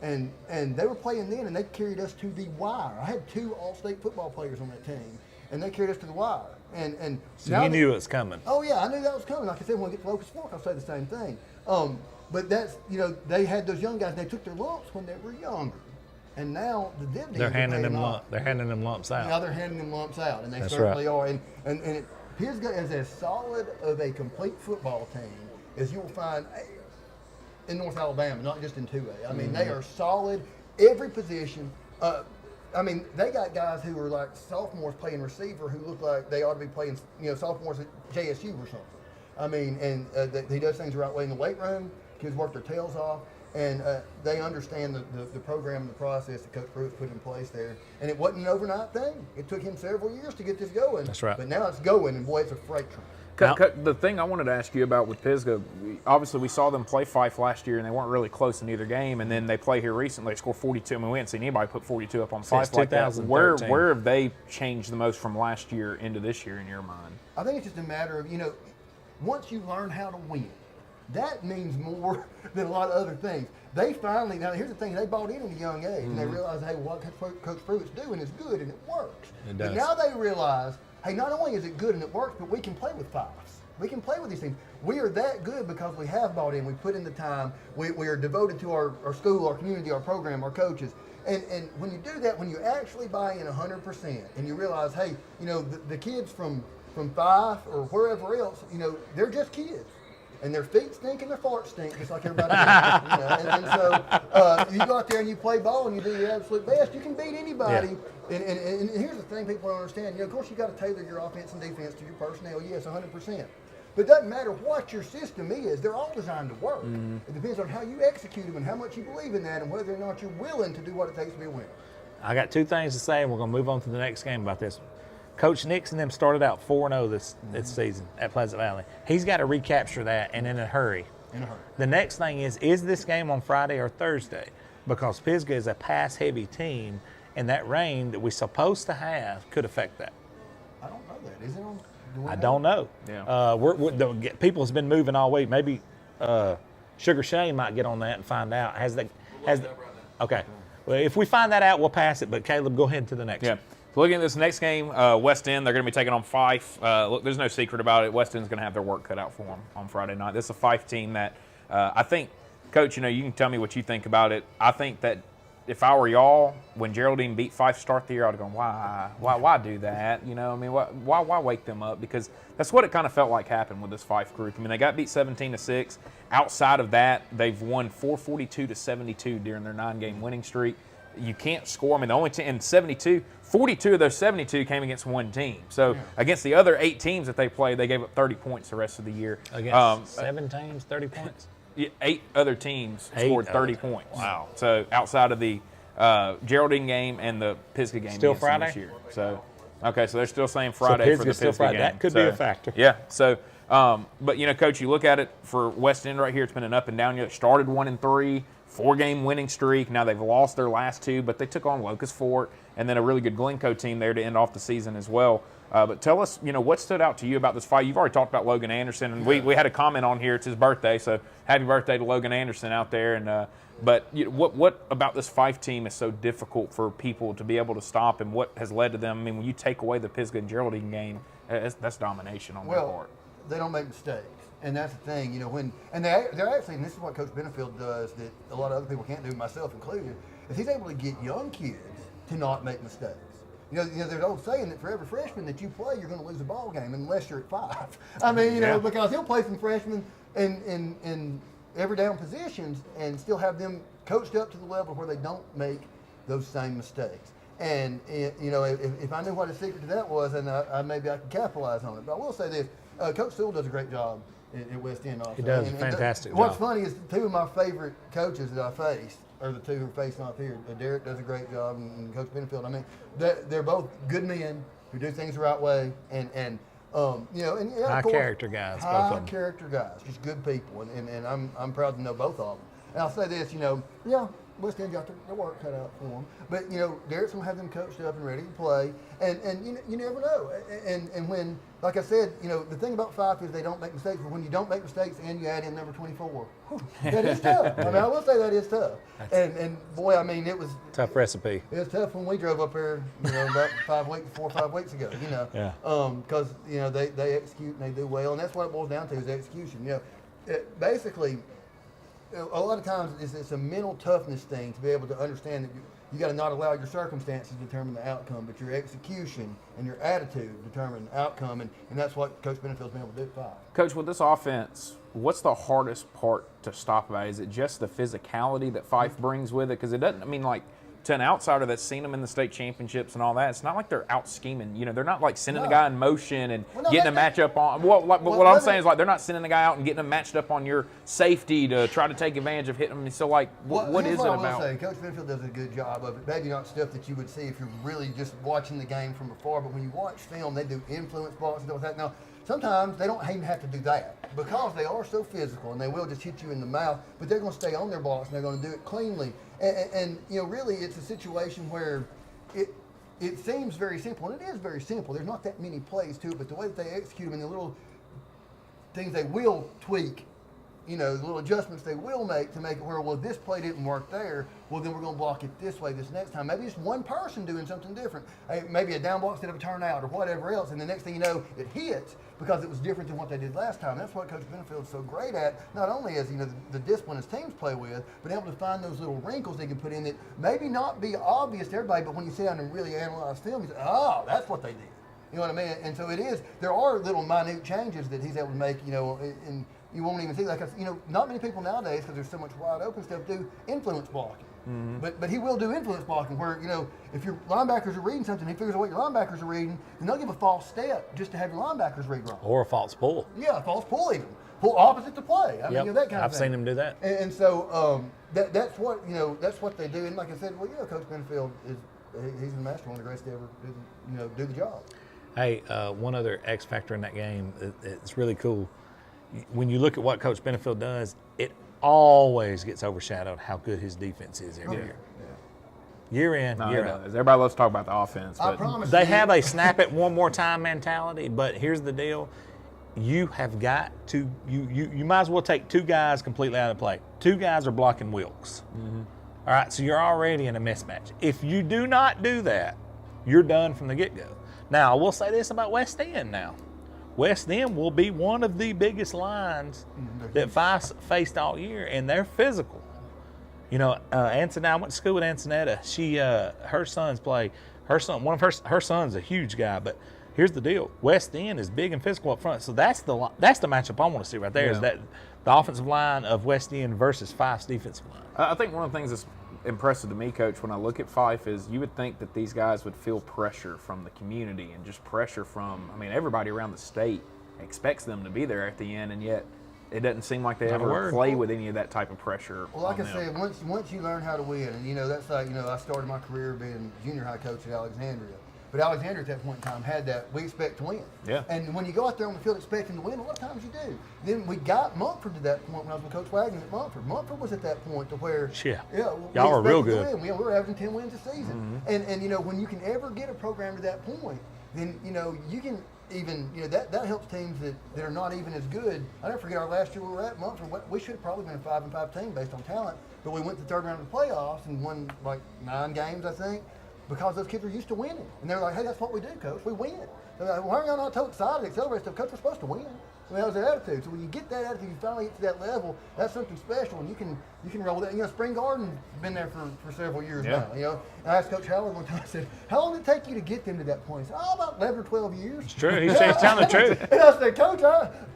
And they were playing then, and they carried us to the wire. I had 2 all-state football players on that team, and they carried us to the wire. And so you knew it was coming. Oh, yeah, I knew that was coming. Like I said, when we get to Locust Fork, I'll say the same thing. But that's, they had those young guys, and they took their lumps when they were younger. And now the dividends They're handing them lumps out. Now they're handing them lumps out, and they That's certainly right. are. And Pisgah is as solid of a complete football team as you will find in North Alabama, not just in 2A. I mean, they are solid every position. I mean, they got guys who are like sophomores playing receiver who look like they ought to be playing, sophomores at JSU or something. I mean, and he does things the right way in the weight room. Kids work their tails off, and they understand the program and the process that Coach Pruitt put in place there. And it wasn't an overnight thing. It took him several years to get this going. That's right. But now it's going, and boy, it's a freight train. The thing I wanted to ask you about with Pisgah, obviously we saw them play Fife last year, and they weren't really close in either game. And then they play here recently. They scored 42. I mean, we haven't seen anybody put 42 up on Fife like that. Where have they changed the most from last year into this year in your mind? I think it's just a matter of, once you learn how to win, that means more than a lot of other things. They finally, now here's the thing, they bought in at a young age, and they realized, hey, what Coach Pruitt's doing is good, and it works. It does. But now they realize, hey, not only is it good and it works, but we can play with Fives. We can play with these things. We are that good because we have bought in. We put in the time. We are devoted to our school, our community, our program, our coaches. And when you do that, when you actually buy in 100%, and you realize, hey, the kids from Fife or wherever else, they're just kids. and their feet stink and their farts stink, just like everybody else. You know? And so you go out there and you play ball and you do your absolute best, you can beat anybody. Yeah. And here's the thing people don't understand. You know, of course, you got to tailor your offense and defense to your personnel. Yes, 100%. But it doesn't matter what your system is. They're all designed to work. Mm-hmm. It depends on how you execute them and how much you believe in that and whether or not you're willing to do what it takes to be a winner. I got two things to say, and we're going to move on to the next game about this. Coach Nix and them started out 4-0 this season at Pleasant Valley. He's got to recapture that and in a hurry. The next thing is this game on Friday or Thursday? Because Pisgah is a pass-heavy team, and that rain that we're supposed to have could affect that. I don't know that. Is it on? I don't know. Yeah. The people has been moving all week. Maybe Sugar Shane might get on that and find out. Okay. Well, if we find that out, we'll pass it. But Caleb, go ahead to the next. Yeah. one. So looking at this next game, West End, they're going to be taking on Fife. Look, there's no secret about it. West End's going to have their work cut out for them on Friday night. This is a Fife team that I think, Coach, you know, you can tell me what you think about it. I think that if I were y'all, when Geraldine beat Fife to start the year, I'd have gone, why do that? You know, I mean, why wake them up? Because that's what it kind of felt like happened with this Fife group. I mean, they got beat 17-6. Outside of that, they've won 442-72 during their 9-game winning streak. You can't score. I mean, the only team in 42, 42 of those 72 came against one team. So against the other 8 teams that they played, they gave up 30 points the rest of the year. Against 7 teams, 30 points? 8 other teams scored 30 points. Wow. So outside of the Geraldine game and the Pisgah game. Still Friday? This year. So, okay, so they're still saying Friday for the Pisgah's still Pisgah Friday. game. That could be a factor. Yeah. So, but, you know, Coach, you look at it for West End right here, it's been an up and down. You started 1-3, 4-game winning streak. Now they've lost their last 2, but they took on Locust Fort and then a really good Glencoe team there to end off the season as well. But tell us, you know, what stood out to you about this fight? You've already talked about Logan Anderson, and we had a comment on here. It's his birthday, so happy birthday to Logan Anderson out there. And but you know, what about this Fife team is so difficult for people to be able to stop, and what has led to them? I mean, when you take away the Pisgah and Geraldine game, that's domination on their part. They don't make mistakes. And that's the thing, you know, they're actually, and this is what Coach Benefield does that a lot of other people can't do, myself included, is he's able to get young kids to not make mistakes. You know, there's an old saying that for every freshman that you play, you're going to lose a ball game unless you're at 5. I mean, you know, because he'll play some freshmen in every down positions and still have them coached up to the level where they don't make those same mistakes. And, you know, if I knew what the secret to that was, then maybe I could capitalize on it. But I will say this, Coach Sewell does a great job at West End also. He does a fantastic job. What's funny is 2 of my favorite coaches that I faced are the 2 who are facing off here. Derek does a great job, and Coach Benefield. I mean, they're both good men who do things the right way, and you know, and high character guys, both of them. High character guys, just good people, and I'm proud to know both of them. And I'll say this, you know, West End got their work cut out for them, but you know, Derek's gonna have them coached up and ready to play, and you never know. And when, like I said, you know, the thing about Fife is they don't make mistakes, but when you don't make mistakes and you add in number 24, that is tough. I mean, I will say that is tough. And boy, I mean, it was tough recipe. It was tough when we drove up there, you know, about 4 or 5 weeks ago. You know, because you know they execute and they do well, and that's what it boils down to is execution. You know, basically. A lot of times it's a mental toughness thing to be able to understand that you got to not allow your circumstances to determine the outcome, but your execution and your attitude determine the outcome, and that's what Coach Benefield's been able to do at Fife. Coach, with this offense, what's the hardest part to stop about? Is it just the physicality that Fife brings with it? Because it doesn't, I mean, like, to an outsider that's seen them in the state championships and all that, it's not like they're out scheming. You know, they're not like sending the guy in motion and getting a matchup on. What I'm saying is, like, they're not sending the guy out and getting him matched up on your safety to try to take advantage of hitting him. So, like, what is it about? I will say, Coach Benfield does a good job of it. Maybe not stuff that you would see if you're really just watching the game from afar, but when you watch film, they do influence blocks and stuff like that. Now, sometimes they don't even have to do that because they are so physical and they will just hit you in the mouth, but they're going to stay on their blocks and they're going to do it cleanly. And you know, really, it's a situation where it seems very simple, and it is very simple. There's not that many plays to it, but the way that they execute them and the little things they will tweak, you know, the little adjustments they will make to make it where, well, this play didn't work there, well, then we're going to block it this way this next time. Maybe it's one person doing something different. Maybe a down block instead of a turnout or whatever else, and the next thing you know, it hits because it was different than what they did last time. That's what Coach Benefield's so great at, not only as, you know, the discipline his teams play with, but able to find those little wrinkles they can put in that maybe not be obvious to everybody, but when you sit down and really analyze film, you say, oh, that's what they did. You know what I mean? And so it is, there are little minute changes that he's able to make, you know, you won't even see, like, not many people nowadays, because there's so much wide open stuff, do influence blocking. But he will do influence blocking where, if your linebackers are reading something, he figures out what your linebackers are reading, and they'll give a false step just to have your linebackers read wrong. Or a false pull. Yeah, a false pull even. Pull opposite the play. I mean, that kind of I've thing. seen him do that. And so that's what that's what they do. And like I said, Coach Benfield he's the master, one of the greatest to ever do the job. Hey, one other X factor in that game, it's really cool. When you look at what Coach Benefield does, it always gets overshadowed how good his defense is every year. Year in, year out. Everybody loves to talk about the offense. I But promise They you, have a snap it one more time mentality, but here's the deal. You have got to, you might as well take two guys completely out of play. Two guys are blocking Wilkes. All right, so you're already in a mismatch. If you do not do that, you're done from the get-go. Now, I will say this about West End now. West End will be one of the biggest lines that Fife faced all year, and they're physical. Antoinette, I went to school with Antoinetta. She, her sons play. Her son's a huge guy, but here's the deal: West End is big and physical up front, so that's the matchup I want to see right there. Is that the offensive line of West End versus Fife's defensive line? I think one of the things that's impressive to me, Coach, when I look at Fife is you would think that these guys would feel pressure from the community and just pressure from, everybody around the state expects them to be there at the end, and yet it doesn't seem like they ever play with any of that type of pressure. Well, like I said, once you learn how to win, and that's like, I started my career being junior high coach at Alexandria. But Alexandria at that point in time had that, we expect to win. Yeah. And when you go out there on the field expecting to win, a lot of times you do. Then we got Mumford to that point when I was with Coach Wagner at Mumford. Mumford was at that point to where, y'all were real good. We were averaging 10 wins a season. And when you can ever get a program to that point, then, you can even, that helps teams that are not even as good. I never forget our last year we were at Mumford. We should have probably been a 5-5 team based on talent, but we went to the third round of the playoffs and won like 9 games, I think, because those kids are used to winning. And they're like, hey, that's what we do, Coach. We win. They're like, why are y'all not so excited, accelerate stuff? Coach, we're supposed to win. That was their attitude. So when you get that attitude, you finally get to that level, that's something special, and you can roll that. Spring Garden's been there for several years now. And I asked Coach Howard one time, I said, how long did it take you to get them to that point? He said, about 11 or 12 years. It's true. He's telling the truth. And I said, Coach,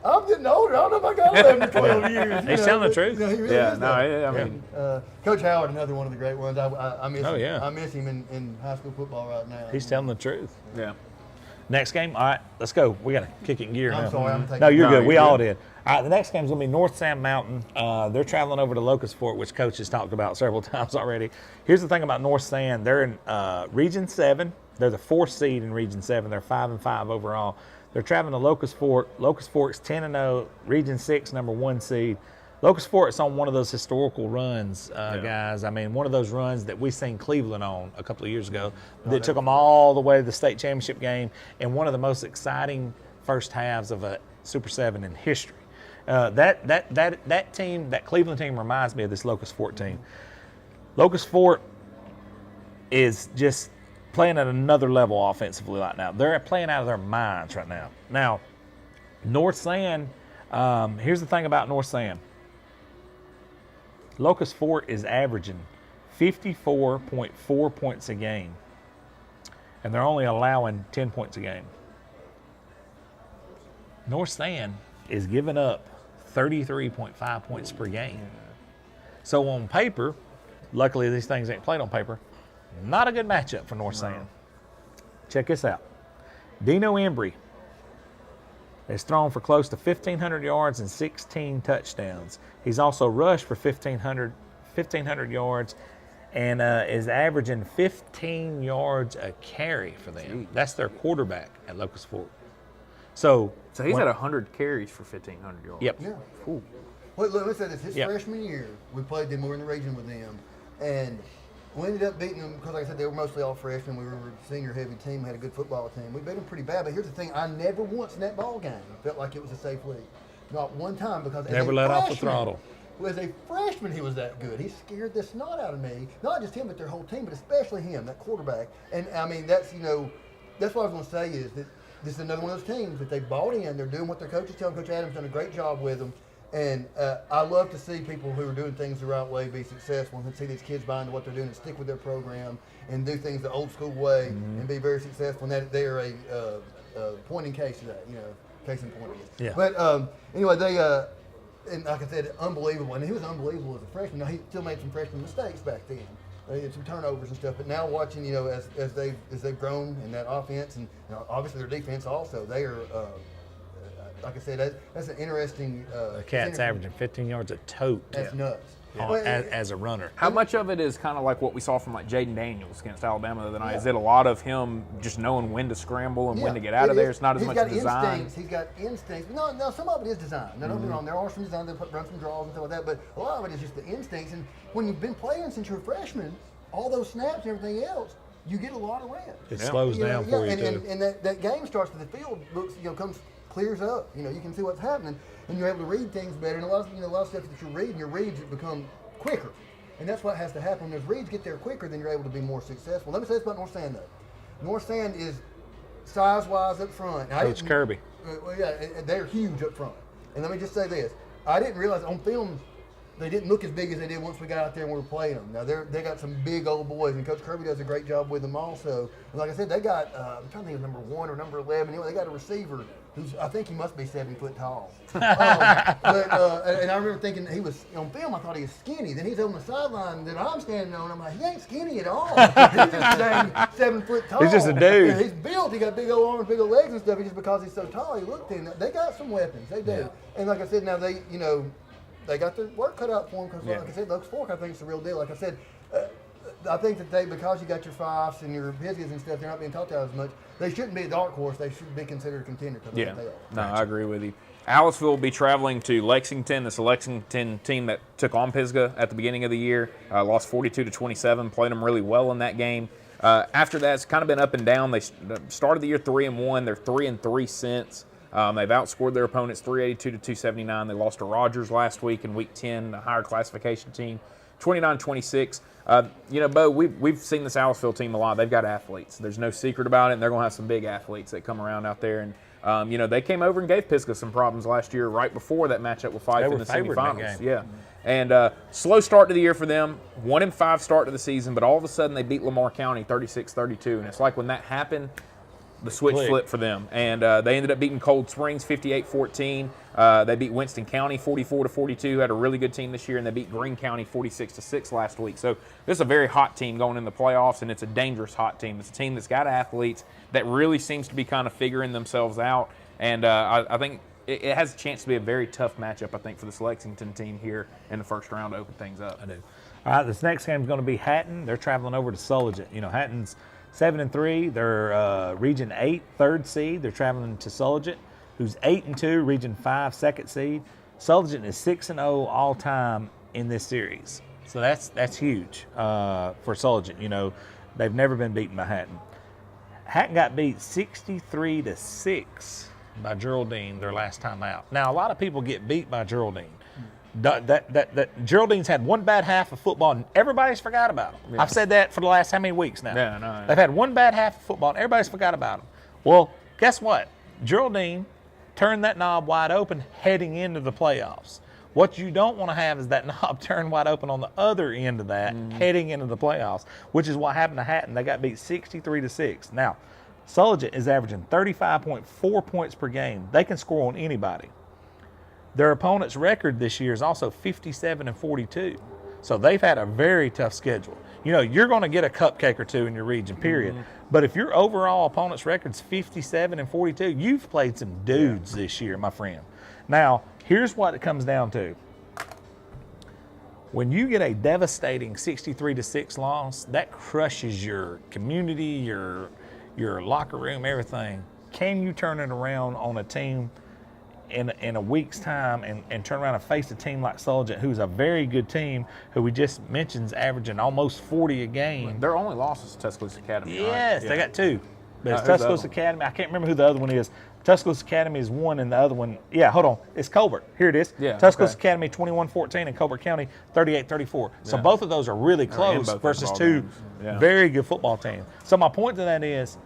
I'm getting older. I don't know if I got 11 or 12 years. He's telling the truth. He really is Coach Howard, another one of the great ones. I miss him. Yeah. I miss him in high school football right now. He's telling the truth. Yeah. Next game, all right, let's go. We got to kick it in gear now. I'm sorry, I'm taking. No, you're good. you're We good. all did. All right, the next game is going to be North Sam Mountain. They're traveling over to Locust Fork, which Coach has talked about several times already. Here's the thing about North Sam. They're in Region 7. They're the 4th seed in Region 7. They're 5-5 overall. They're traveling to Locust Fork. Locust Fork's 10-0, Region 6, number 1 seed. Locust Fork's on one of those historical runs, guys. One of those runs that we seen Cleveland on a couple of years ago that took them all the way to the state championship game, and one of the most exciting first halves of a Super 7 in history. That team, that Cleveland team, reminds me of this Locust Fork team. Locust Fork is just playing at another level offensively right now. They're playing out of their minds right now. Now, North Sam, here's the thing about North Sam. Locust Fork is averaging 54.4 points a game, and they're only allowing 10 points a game. North Sam is giving up 33.5 points per game. So on paper, luckily these things ain't played on paper, not a good matchup for North Sam. Check this out. Dino Embry has thrown for close to 1,500 yards and 16 touchdowns. He's also rushed for 1,500 yards and is averaging 15 yards a carry for them. That's their quarterback at Locust Fork. So he's had 100 carries for 1,500 yards. Yep. Yeah. Ooh. Well, let's say this. His Yep. freshman year, we played them. We were in the region with them, and we ended up beating them because, like I said, they were mostly all freshmen. We were a senior-heavy team. We had a good football team. We beat them pretty bad. But here's the thing: I never once in that ball game felt like it was a safe lead. Not one time, because Never let off the throttle. As a freshman, he was that good. He scared the snot out of me. Not just him, but their whole team, but especially him, that quarterback. And that's that's what I was going to say is that this is another one of those teams that they bought in. They're doing what their coach is telling. Coach Adams done a great job with them. And I love to see people who are doing things the right way be successful, and see these kids buy into what they're doing and stick with their program and do things the old school way and be very successful. And that they are a point in case of that, case in point. Yeah. But anyway, and like I said, unbelievable. And he was unbelievable as a freshman. Now, he still made some freshman mistakes back then. They had some turnovers and stuff. But now watching, as they've grown in that offense, and obviously their defense also, they are. Like I said, that's an interesting. The cat's averaging 15 yards a tote. That's nuts. As a runner. How much of it is kind of like what we saw from like Jaden Daniels against Alabama the other night? Is it a lot of him just knowing when to scramble and when to get out of there? It's not as much design. He's got instincts. No, some of it is design. Now, don't get me wrong. There are some design that run some draws and stuff like that, but a lot of it is just the instincts. And when you've been playing since you're a freshman, all those snaps and everything else, you get a lot of reps. It slows down for you too. And that game starts to the field looks, clears up. You can see what's happening, and you're able to read things better. And a lot of stuff that you're reading, your reads become quicker, and that's what has to happen. When those reads get there quicker, then you're able to be more successful. Let me say this about North Sand though. North Sand is size-wise up front. Coach Kirby. They're huge up front. And let me just say this: I didn't realize on film they didn't look as big as they did once we got out there and we were playing them. Now they got some big old boys, and Coach Kirby does a great job with them also. And like I said, they got I'm trying to think of number 1 or number 11. They got a receiver who's, I think he must be 7 foot tall. And I remember thinking he was on film. I thought he was skinny. Then he's on the sideline that I'm standing on. I'm like, he ain't skinny at all. He's just dang 7 foot tall. He's just a dude. Yeah, he's built. He got big old arms, big old legs and stuff. Just because he's so tall, he looked in. They got some weapons. They do. Yeah. And like I said, now they got their work cut out for them because, like I said, Oaks Fork, I think it's the real deal. Like I said, I think that because you got your Fifes and your Pisgahs and stuff, they're not being talked about as much. They shouldn't be a dark horse. They should be considered a contender. Yeah, no, I agree with you. Aliceville will be traveling to Lexington. This Lexington team that took on Pisgah at the beginning of the year, lost 42-27, played them really well in that game. After that, it's kind of been up and down. They started the year 3-1. They're 3-3 since. They've outscored their opponents 382-279. They lost to Rogers last week in Week 10, a higher classification team, 29-26. Bo, we've seen this Aliceville team a lot. They've got athletes. There's no secret about it, and they're going to have some big athletes that come around out there. And, they came over and gave Pisgah some problems last year right before that matchup with Fife in the semifinals. Yeah. And slow start to the year for them, 1-5 start to the season, but all of a sudden they beat Lamar County 36-32. And it's like when that happened, the switch flipped for them, and they ended up beating Cold Springs 58-14. They beat Winston County 44-42. Had a really good team this year, and they beat Greene County 46-6 last week. So this is a very hot team going in the playoffs, and it's a dangerous hot team. It's a team that's got athletes that really seems to be kind of figuring themselves out, and I think it has a chance to be a very tough matchup. I think for this Lexington team here in the first round to open things up. I do. All right, this next game is going to be Hatton. They're traveling over to Sulligent. Hatton's 7-3. They're Region 8, 3rd seed. They're traveling to Sulligent, who's 8-2, Region 5, 2nd seed. Sulligent is 6-0 all time in this series, so that's huge for Sulligent. They've never been beaten by Hatton. Hatton got beat 63-6 by Geraldine their last time out. Now a lot of people get beat by Geraldine. That Geraldine's had one bad half of football and everybody's forgot about them. Yeah. I've said that for the last how many weeks now? Yeah, no. They've had one bad half of football and everybody's forgot about them. Well, guess what? Geraldine turned that knob wide open heading into the playoffs. What you don't want to have is that knob turned wide open on the other end of that heading into the playoffs, which is what happened to Hatton. They got beat 63-6. Now, Sulligent is averaging 35.4 points per game. They can score on anybody. Their opponent's record this year is also 57-42. So they've had a very tough schedule. You're going to get a cupcake or two in your region, period. But if your overall opponent's record's 57-42, you've played some dudes this year, my friend. Now, here's what it comes down to. When you get a devastating 63-6 loss, that crushes your community, your locker room, everything. Can you turn it around on a team in a week's time and turn around and face a team like Sulligent, who's a very good team, who we just mentioned is averaging almost 40 a game? Their only loss is Tuscaloosa Academy. Yes, right? They got 2. But it's Tuscaloosa Academy. I can't remember who the other one is. Tuscaloosa Academy is 1, and the other one, hold on. It's Colbert. Here it is. Yeah, Tuscaloosa Academy 21-14 and Colbert County 38-34. So both of those are really close versus 2 very good football teams. So my point to that is,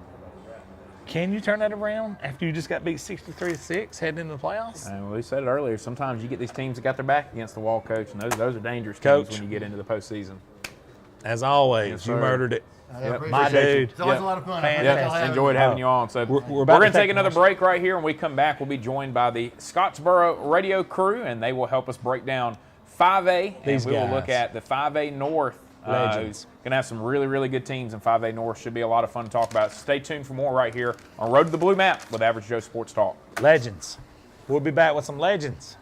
can you turn that around after you just got beat 63-6 heading into the playoffs? And we said it earlier, sometimes you get these teams that got their back against the wall, Coach, and those are dangerous teams when you get into the postseason. As always, you murdered it. I Yep. appreciate My it. dude. It's always Yep. a lot of fun. Fantastic. I appreciate y'all having Enjoyed me. having you on. So We're about to going to take take another commercial. break right here. When we come back, we'll be joined by the Scottsboro radio crew, and they will help us break down 5A. These and we will guys. look at the 5A North. Legends. Going to have some really, really good teams in 5A North. Should be a lot of fun to talk about. Stay tuned for more right here on Road to the Blue Map with Average Joe Sports Talk. Legends. We'll be back with some legends.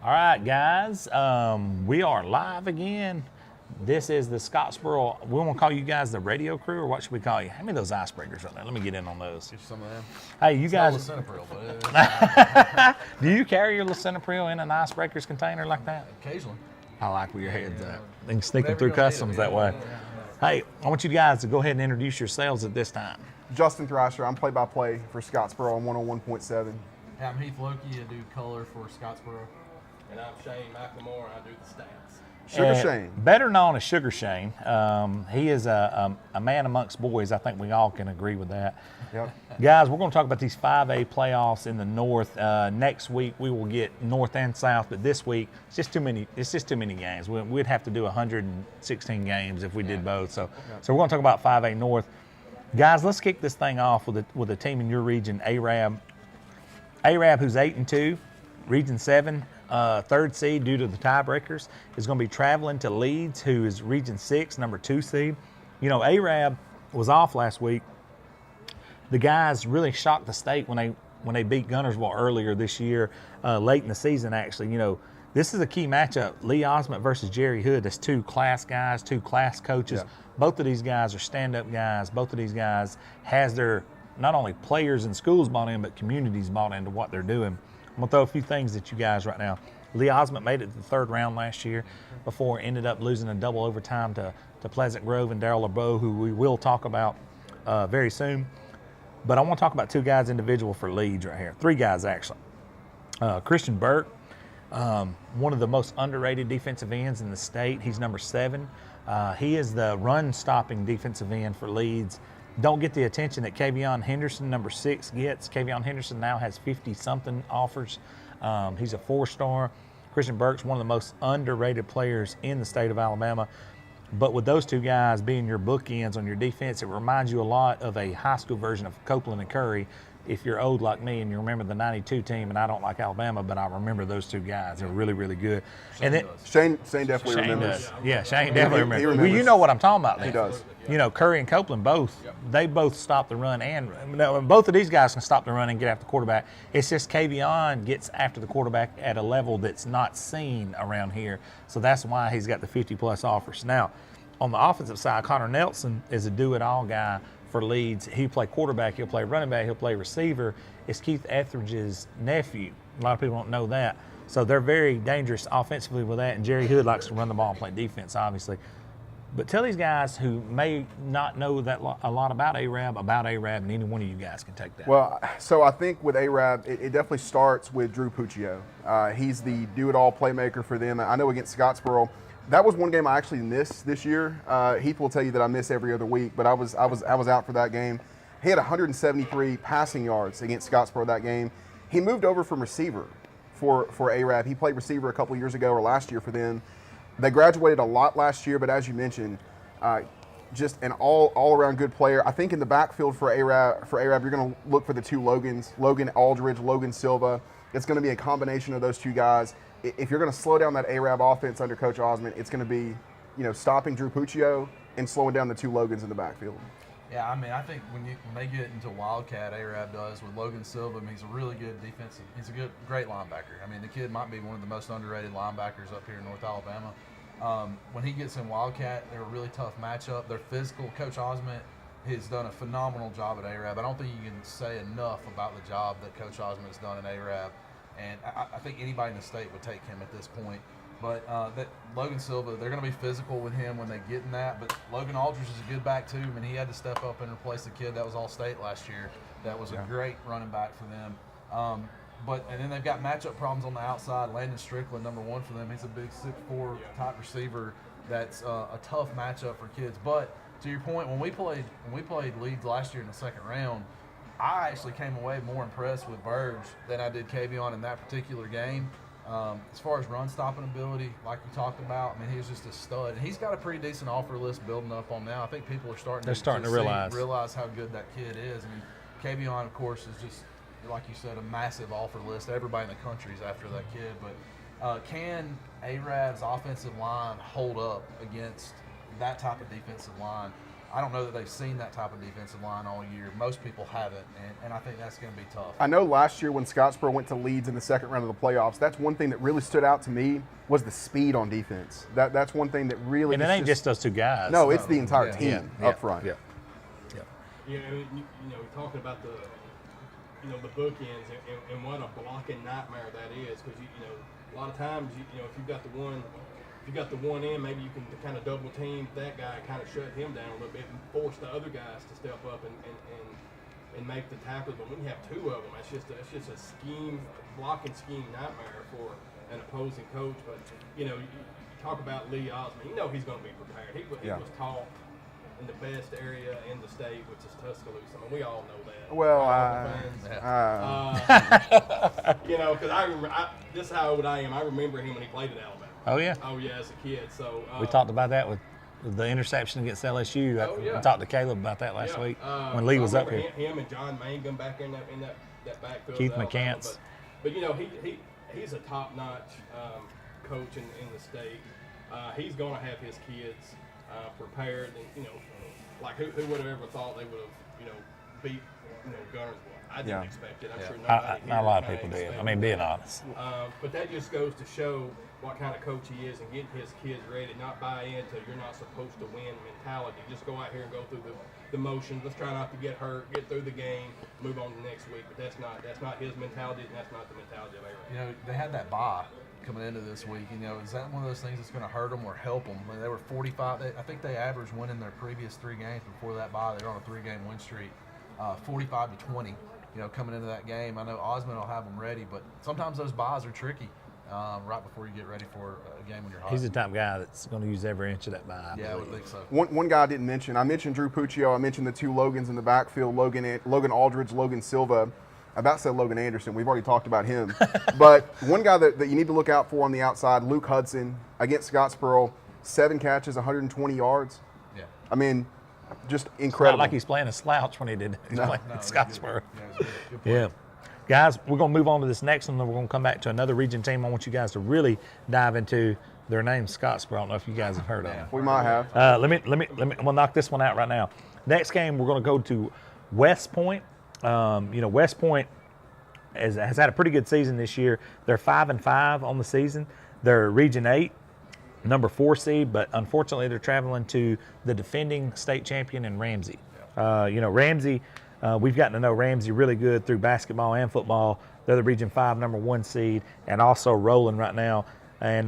All right, guys, we are live again. This is the Scottsboro. We want to call you guys the radio crew, or what should we call you? How many of those icebreakers are there? Let me get in on those. Get some of them. Hey, you guys, Lisinopril, but do you carry your lisinopril in an icebreakers container like that? occasionally. I like where your head's at. They can sneak them Whenever through you're gonna need customs them, that way. Hey, I want you guys to go ahead and introduce yourselves at this time. Justin Thrasher. I'm play-by-play for Scottsboro on 101.7. Hey, I'm Heath Loki. I do color for Scottsboro. And I'm Shane McLemore, and I do the stats. Sugar Shane. Better known as Sugar Shane. He is a man amongst boys. I think we all can agree with that. Yep. Guys, we're going to talk about these 5A playoffs in the North. Next week we will get North and South, but this week it's just too many. It's just too many games. We'd have to do 116 games if we did both. So we're going to talk about 5A North. Guys, let's kick this thing off with a team in your region, AHSAA. AHSAA, who's 8-2, Region 7. third seed due to the tiebreakers, is going to be traveling to Leeds, who is Region 6, number 2 seed. You know, AHSAA was off last week. The guys really shocked the state when they beat Guntersville earlier this year, late in the season, actually. You know, this is a key matchup. Lee Osment versus Jerry Hood. That's 2 class guys, 2 class coaches. Yeah. Both of these guys are stand-up guys. Both of these guys has their, not only players and schools bought in, but communities bought into what they're doing. I'm going to throw a few things at you guys right now. Lee Osment made it to the 3rd round last year before ended up losing a double overtime to Pleasant Grove and Darrell LeBeau, who we will talk about very soon. But I want to talk about 2 guys individual for Leeds right here. 3 guys, actually. Christian Burke, one of the most underrated defensive ends in the state. He's number 7. He is the run-stopping defensive end for Leeds. Don't get the attention that Kavion Henderson, number 6, gets. Kavion Henderson now has 50-something offers. He's a 4-star. Christian Burke's one of the most underrated players in the state of Alabama. But with those 2 guys being your bookends on your defense, it reminds you a lot of a high school version of Copeland and Curry. If you're old like me and you remember the 92 team, and I don't like Alabama, but I remember those 2 guys. They're really, really good. And then Shane definitely Shane remembers. does. Yeah, Shane definitely remembers. remembers. Well, you know what I'm talking about. He then. does. You know, Curry and Copeland they both stop the run, and both of these guys can stop the run and get after the quarterback. It's just Kavion gets after the quarterback at a level that's not seen around here. So that's why he's got the 50-plus offers. Now, on the offensive side, Connor Nelson is a do-it-all guy for Leeds. He'll play quarterback, he'll play running back, he'll play receiver. It's Keith Etheridge's nephew. A lot of people don't know that. So they're very dangerous offensively with that, and Jerry Hood likes to run the ball and play defense, obviously. But tell these guys who may not know that a lot about AHSAA, and any one of you guys can take that. Well, so I think with AHSAA, it definitely starts with Drew Puccio. He's the do-it-all playmaker for them. I know against Scottsboro, that was one game I actually missed this year. Heath will tell you that I miss every other week, but I was out for that game. He had 173 passing yards against Scottsboro that game. He moved over from receiver for AHSAA. He played receiver a couple years ago or last year for them. They graduated a lot last year, but as you mentioned, just an all-around good player. I think in the backfield for AHSAA, you're going to look for the 2 Logans, Logan Aldridge, Logan Silva. It's going to be a combination of those 2 guys. If you're going to slow down that AHSAA offense under Coach Osment, it's going to be, stopping Drew Puccio and slowing down the 2 Logans in the backfield. Yeah, I mean, I think when they get into Wildcat, AHSAA does with Logan Silva. I mean, he's a really good defensive. He's a great linebacker. I mean, the kid might be one of the most underrated linebackers up here in North Alabama. When he gets in Wildcat, they're a really tough matchup. They're physical. Coach Osment has done a phenomenal job at AHSAA. I don't think you can say enough about the job that Coach Osment has done at AHSAA. And I think anybody in the state would take him at this point. But that Logan Silva, they're going to be physical with him when they get in that. But Logan Aldridge is a good back, too. I mean, he had to step up and replace the kid that was All-State last year. That was a great running back for them. And then they've got matchup problems on the outside. Landon Strickland, number 1 for them. He's a big 6'4" type receiver. That's a tough matchup for kids. But to your point, when we played Leeds last year in the 2nd round, I actually came away more impressed with Burge than I did Kavion in that particular game. As far as run-stopping ability, like you talked about, I mean, he was just a stud. And he's got a pretty decent offer list building up on now. I think people are starting to realize how good that kid is. I mean, Kavion, of course, is just, like you said, a massive offer list. Everybody in the country is after that kid. But can AHSAA's offensive line hold up against that type of defensive line? I don't know that they've seen that type of defensive line all year. Most people haven't, and I think that's going to be tough. I know last year when Scottsboro went to Leeds in the 2nd round of the playoffs, that's one thing that really stood out to me was the speed on defense. That's one thing that really. And it ain't just those 2 guys. No, it's the entire team up front. Yeah, I mean, talking about the bookends and what a blocking nightmare that is, because a lot of times if you've got the one in, maybe you can kind of double team that guy, kind of shut him down a little bit, and force the other guys to step up and make the tackles. But when you have 2 of them, it's just a blocking scheme nightmare for an opposing coach. But you talk about Lee Osment, he's going to be prepared. He was taught in the best area in the state, which is Tuscaloosa. I mean, we all know that. Well, because I remember, this is how old I am. I remember him when he played at Alabama. Oh, yeah. Oh, yeah, as a kid. So we talked about that with the interception against LSU. I talked to Caleb about that last week when Lee was up here. Him and John Mangum back in that backfield. Keith McCants. But he he's a top-notch coach in the state. He's going to have his kids prepared, and like who would have ever thought they would have beat Gunnersville? I didn't expect it. I'm sure nobody Not a here lot of kinda people did. I expected mean, being that. honest. But that just goes to show what kind of coach he is and getting his kids ready, not buy into you're not supposed to win mentality. Just go out here and go through the motions. Let's try not to get hurt, get through the game, move on to the next week. But that's not his mentality, and that's not the mentality of A-Rab. They had that bye coming into this week. Is that one of those things that's going to hurt them or help them? I mean, they were 45. I think they averaged winning their previous 3 games before that bye. They were on a 3-game win streak, 45-20. Coming into that game, I know Osmond will have them ready, but sometimes those buys are tricky right before you get ready for a game when you're hot. He's the type of guy that's going to use every inch of that bye. Yeah, I would think so. One guy I didn't mention. I mentioned Drew Puccio. I mentioned the 2 Logans in the backfield, Logan Aldridge, Logan Silva. I about said Logan Anderson. We've already talked about him. But one guy that you need to look out for on the outside, Luke Hudson, against Scottsboro, 7 catches, 120 yards. Yeah. I mean, just Not incredible. like he's playing a slouch when he did. He's playing No, Scottsboro. Good play. Yeah. Guys, we're going to move on to this next one, then we're going to come back to another region team I want you guys to really dive into. Their name's Scottsboro. I don't know if you guys have heard of them. We might have. We'll knock this one out right now. Next game, we're going to go to West Point. West Point has had a pretty good season this year. They're 5-5 on the season. They're Region 8, number 4 seed, but unfortunately they're traveling to the defending state champion in Ramsey. Ramsey, we've gotten to know Ramsey really good through basketball and football. They're the Region 5 number 1 seed and also rolling right now. And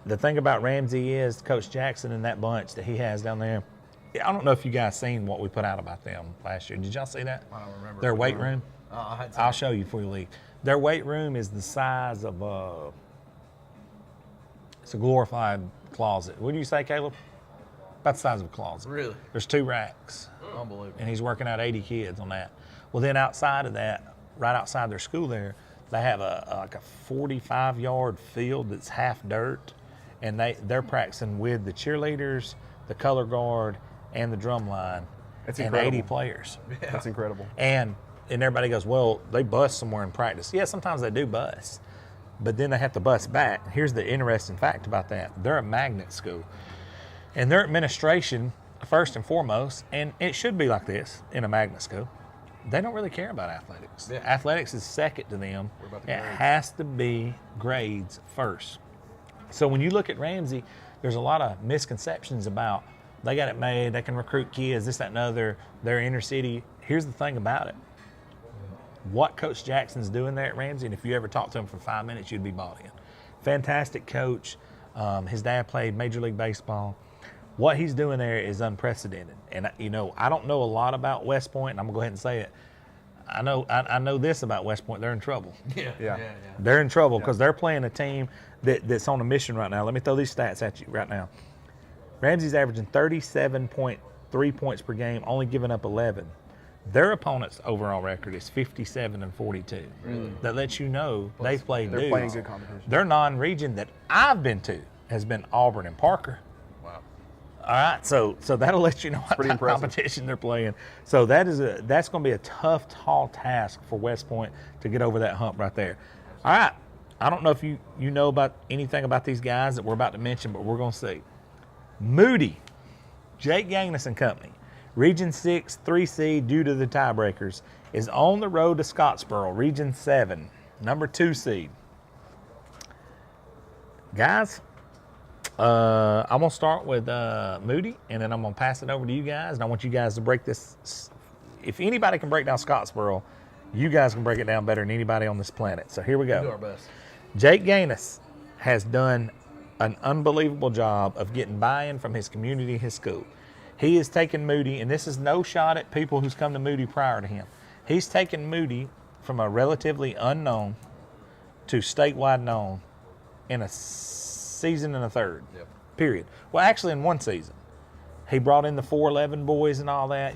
the thing about Ramsey is Coach Jackson and that bunch that he has down there. I don't know if you guys seen what we put out about them last year. Did y'all see that? I don't remember. Their weight room? I'll show you before you leave. Their weight room is the size of it's a glorified closet. What do you say, Caleb? About the size of a closet. Really? There's 2 racks. Unbelievable. And he's working out 80 kids on that. Well, then outside of that, right outside their school there, they have a 45-yard field that's half dirt, and they're practicing with the cheerleaders, the color guard, and the drum line. That's and incredible. 80 players. Yeah. That's incredible. And everybody goes, well, they bus somewhere in practice. Yeah, sometimes they do bus, but then they have to bus back. Here's the interesting fact about that. They're a magnet school. And their administration, first and foremost, and it should be like this in a magnet school, they don't really care about athletics. Yeah. Athletics is second to them. What about the It grades? has to be grades first. So when you look at Ramsey, there's a lot of misconceptions about they got it made, they can recruit kids, this, that, and other, they're inner city. Here's the thing about it. What Coach Jackson's doing there at Ramsey, and if you ever talked to him for 5 minutes, you'd be bought in. Fantastic coach. His dad played Major League Baseball. What he's doing there is unprecedented. And, I don't know a lot about West Point, and I'm going to go ahead and say it. I know this about West Point. They're in trouble. Yeah. They're in trouble because they're playing a team that's on a mission right now. Let me throw these stats at you right now. Ramsey's averaging 37.3 points per game, only giving up 11. Their opponent's overall record is 57-42. Really? That lets you know they've played They're dudes. playing good competition. Their non-region that I've been to has been Auburn and Parker. Wow. All right, so that'll let you know what pretty type of impressive. competition they're playing. So that's going to be a tough, tall task for West Point to get over that hump right there. All right, I don't know if you know about anything about these guys that we're about to mention, but we're going to see. Moody, Jake Gaines and company, Region 6, 3 seed due to the tiebreakers, is on the road to Scottsboro, Region 7, number 2 seed. Guys, I'm going to start with Moody, and then I'm going to pass it over to you guys, and I want you guys to break this. If anybody can break down Scottsboro, you guys can break it down better than anybody on this planet. So here we go. We'll do our best. Jake Gaines has done an unbelievable job of getting buy-in from his community, his school. He has taken Moody, and this is no shot at people who's come to Moody prior to him. He's taken Moody from a relatively unknown to statewide known in a season and a third, Yep. period. Well, actually in 1 season. He brought in the 411 boys and all that.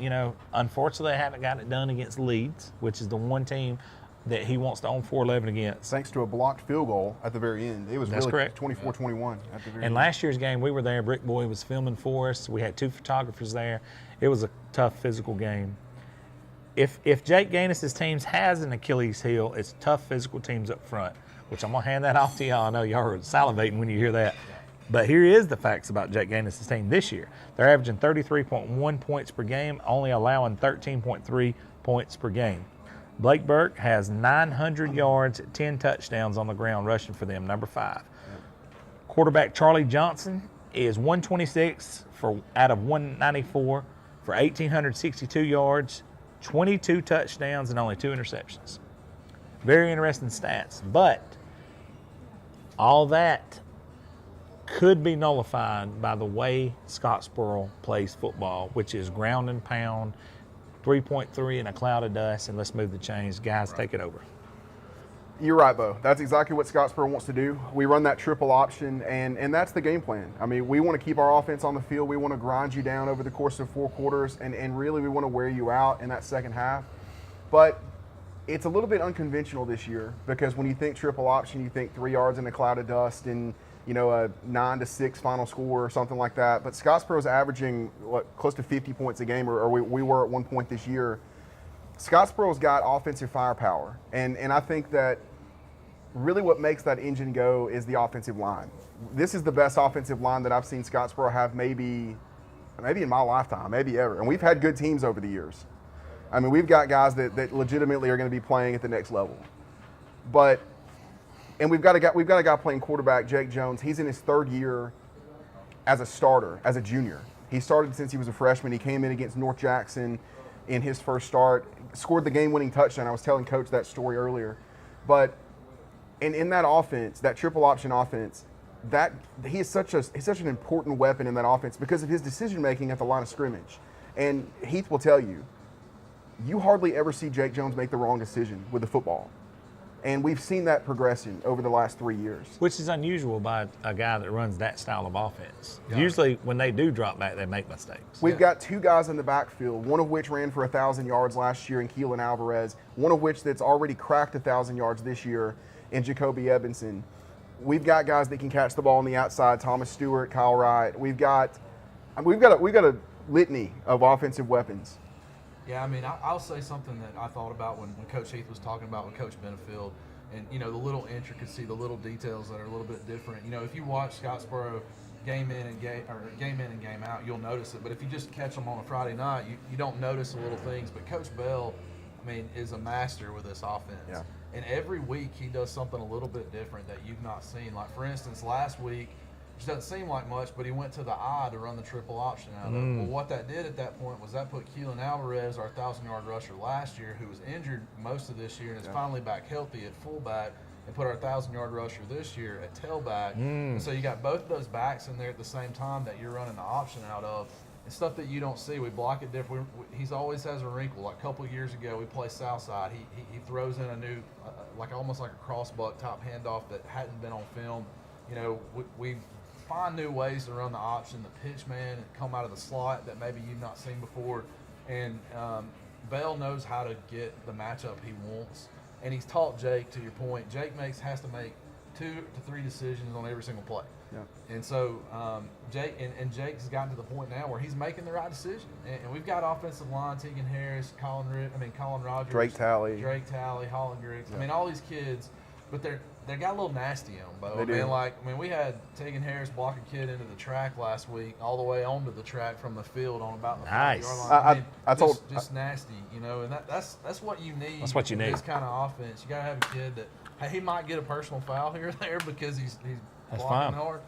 Unfortunately, I haven't got it done against Leeds, which is the one team that he wants to own 411 against. Thanks to a blocked field goal at the very end. It was That's really correct. 24-21 at the very And end. last year's game, we were there. Brick Boy was filming for us. We had 2 photographers there. It was a tough physical game. If Jake Gaines' teams has an Achilles heel, it's tough physical teams up front. which I'm going to hand that off to y'all. I know y'all are salivating when you hear that. But here is the facts about Jake Gaines' team this year. They're averaging 33.1 points per game, only allowing 13.3 points per game. Blake Burke has 900 yards, 10 touchdowns on the ground rushing for them, number 5. Quarterback Charlie Johnson is 126 out of 194 for 1,862 yards, 22 touchdowns, and only 2 interceptions. Very interesting stats. But all that could be nullified by the way Scottsboro plays football, which is ground and pound, 3.3 in a cloud of dust, and let's move the chains. Guys, take it over. You're right, Bo. That's exactly what Scottsboro wants to do. We run that triple option, and that's the game plan. I mean, we want to keep our offense on the field. We want to grind you down over the course of 4 quarters, and really we want to wear you out in that second half. But it's a little bit unconventional this year because when you think triple option, you think 3 yards in a cloud of dust and, you know, a 9-6 final score or something like that. But Scottsboro's averaging, close to 50 points a game, or we were at one point this year. Scottsboro's got offensive firepower, and I think that really what makes that engine go is the offensive line. This is the best offensive line that I've seen Scottsboro have maybe in my lifetime, maybe ever. And we've had good teams over the years. I mean, we've got guys that legitimately are going to be playing at the next level. And we've got a guy playing quarterback, Jake Jones. He's in his 3rd year as a starter, as a junior. He started since he was a freshman. He came in against North Jackson in his first start, scored the game-winning touchdown. I was telling Coach that story earlier. But in that offense, that triple option offense, he's such an important weapon in that offense because of his decision-making at the line of scrimmage. And Heath will tell you, you hardly ever see Jake Jones make the wrong decision with the football. And we've seen that progression over the last 3 years. Which is unusual by a guy that runs that style of offense. Yeah. Usually when they do drop back, they make mistakes. We've got 2 guys in the backfield, one of which ran for 1,000 yards last year in Keelan Alvarez, one of which that's already cracked 1,000 yards this year in Jacoby Ebenson. We've got guys that can catch the ball on the outside, Thomas Stewart, Kyle Wright. We've got a litany of offensive weapons. Yeah, I mean, I'll say something that I thought about when Coach Heath was talking about with Coach Benefield, and, you know, the little intricacy, the little details that are a little bit different. You know, if you watch Scottsboro game in and game out, you'll notice it. But if you just catch them on a Friday night, you don't notice the little things. But Coach Bell, I mean, is a master with this offense. Yeah. And every week he does something a little bit different that you've not seen. Like, for instance, last week, which doesn't seem like much, but he went to the I to run the triple option out of it. Well, what that did at that point was that put Keelan Alvarez, our 1,000-yard rusher last year, who was injured most of this year and is finally back healthy at fullback, and put our 1,000-yard rusher this year at tailback. And so you got both of those backs in there at the same time that you're running the option out of. It's stuff that you don't see. We block it different. He's always has a wrinkle. Like a couple of years ago, we play Southside. He throws in a new, almost like a crossbuck top handoff that hadn't been on film. You know, we find new ways to run the option, the pitch man, and come out of the slot that maybe you've not seen before. And Bell knows how to get the matchup he wants. And he's taught Jake, to your point, Jake has to make 2 to 3 decisions on every single play. Yeah. And so Jake's gotten to the point now where he's making the right decision. And we've got offensive line, Tegan Harris, Colin Rogers, Drake Talley, Holland Griggs. Yeah. I mean, all these kids, but they got a little nasty on them, Bo. They do. We had Tegan Harris block a kid into the track last week, all the way onto the track from the field on about the 5-yard line. Just nasty, you know, and that's what you need. That's what you need. This kind of offense. You got to have a kid that, hey, he might get a personal foul here or there because he's blocking hard,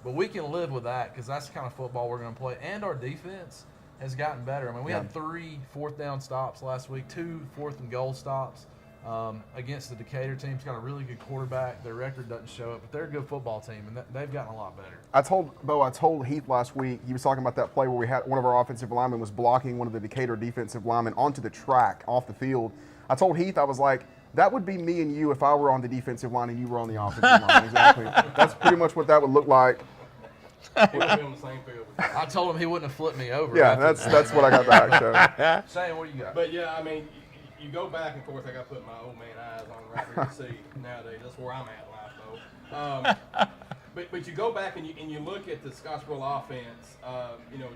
but we can live with that because that's the kind of football we're going to play. And our defense has gotten better. I mean, we had 3 4th-down stops last week, 2 4th-and-goal stops. Against the Decatur team. He's got a really good quarterback. Their record doesn't show it, but they're a good football team, and they've gotten a lot better. I told Heath last week, he was talking about that play where we had one of our offensive linemen was blocking one of the Decatur defensive linemen onto the track off the field. I told Heath, I was like, that would be me and you if I were on the defensive line and you were on the offensive line. Exactly. That's pretty much what that would look like. He would be on the same field. I told him he wouldn't have flipped me over. Yeah, that's what I got back. So. Shane, what do you got? But yeah, I mean, you go back and forth. I got to put my old man eyes on right here to see nowadays. That's where I'm at in life, though. But you go back and you look at the Scottsboro offense. You know,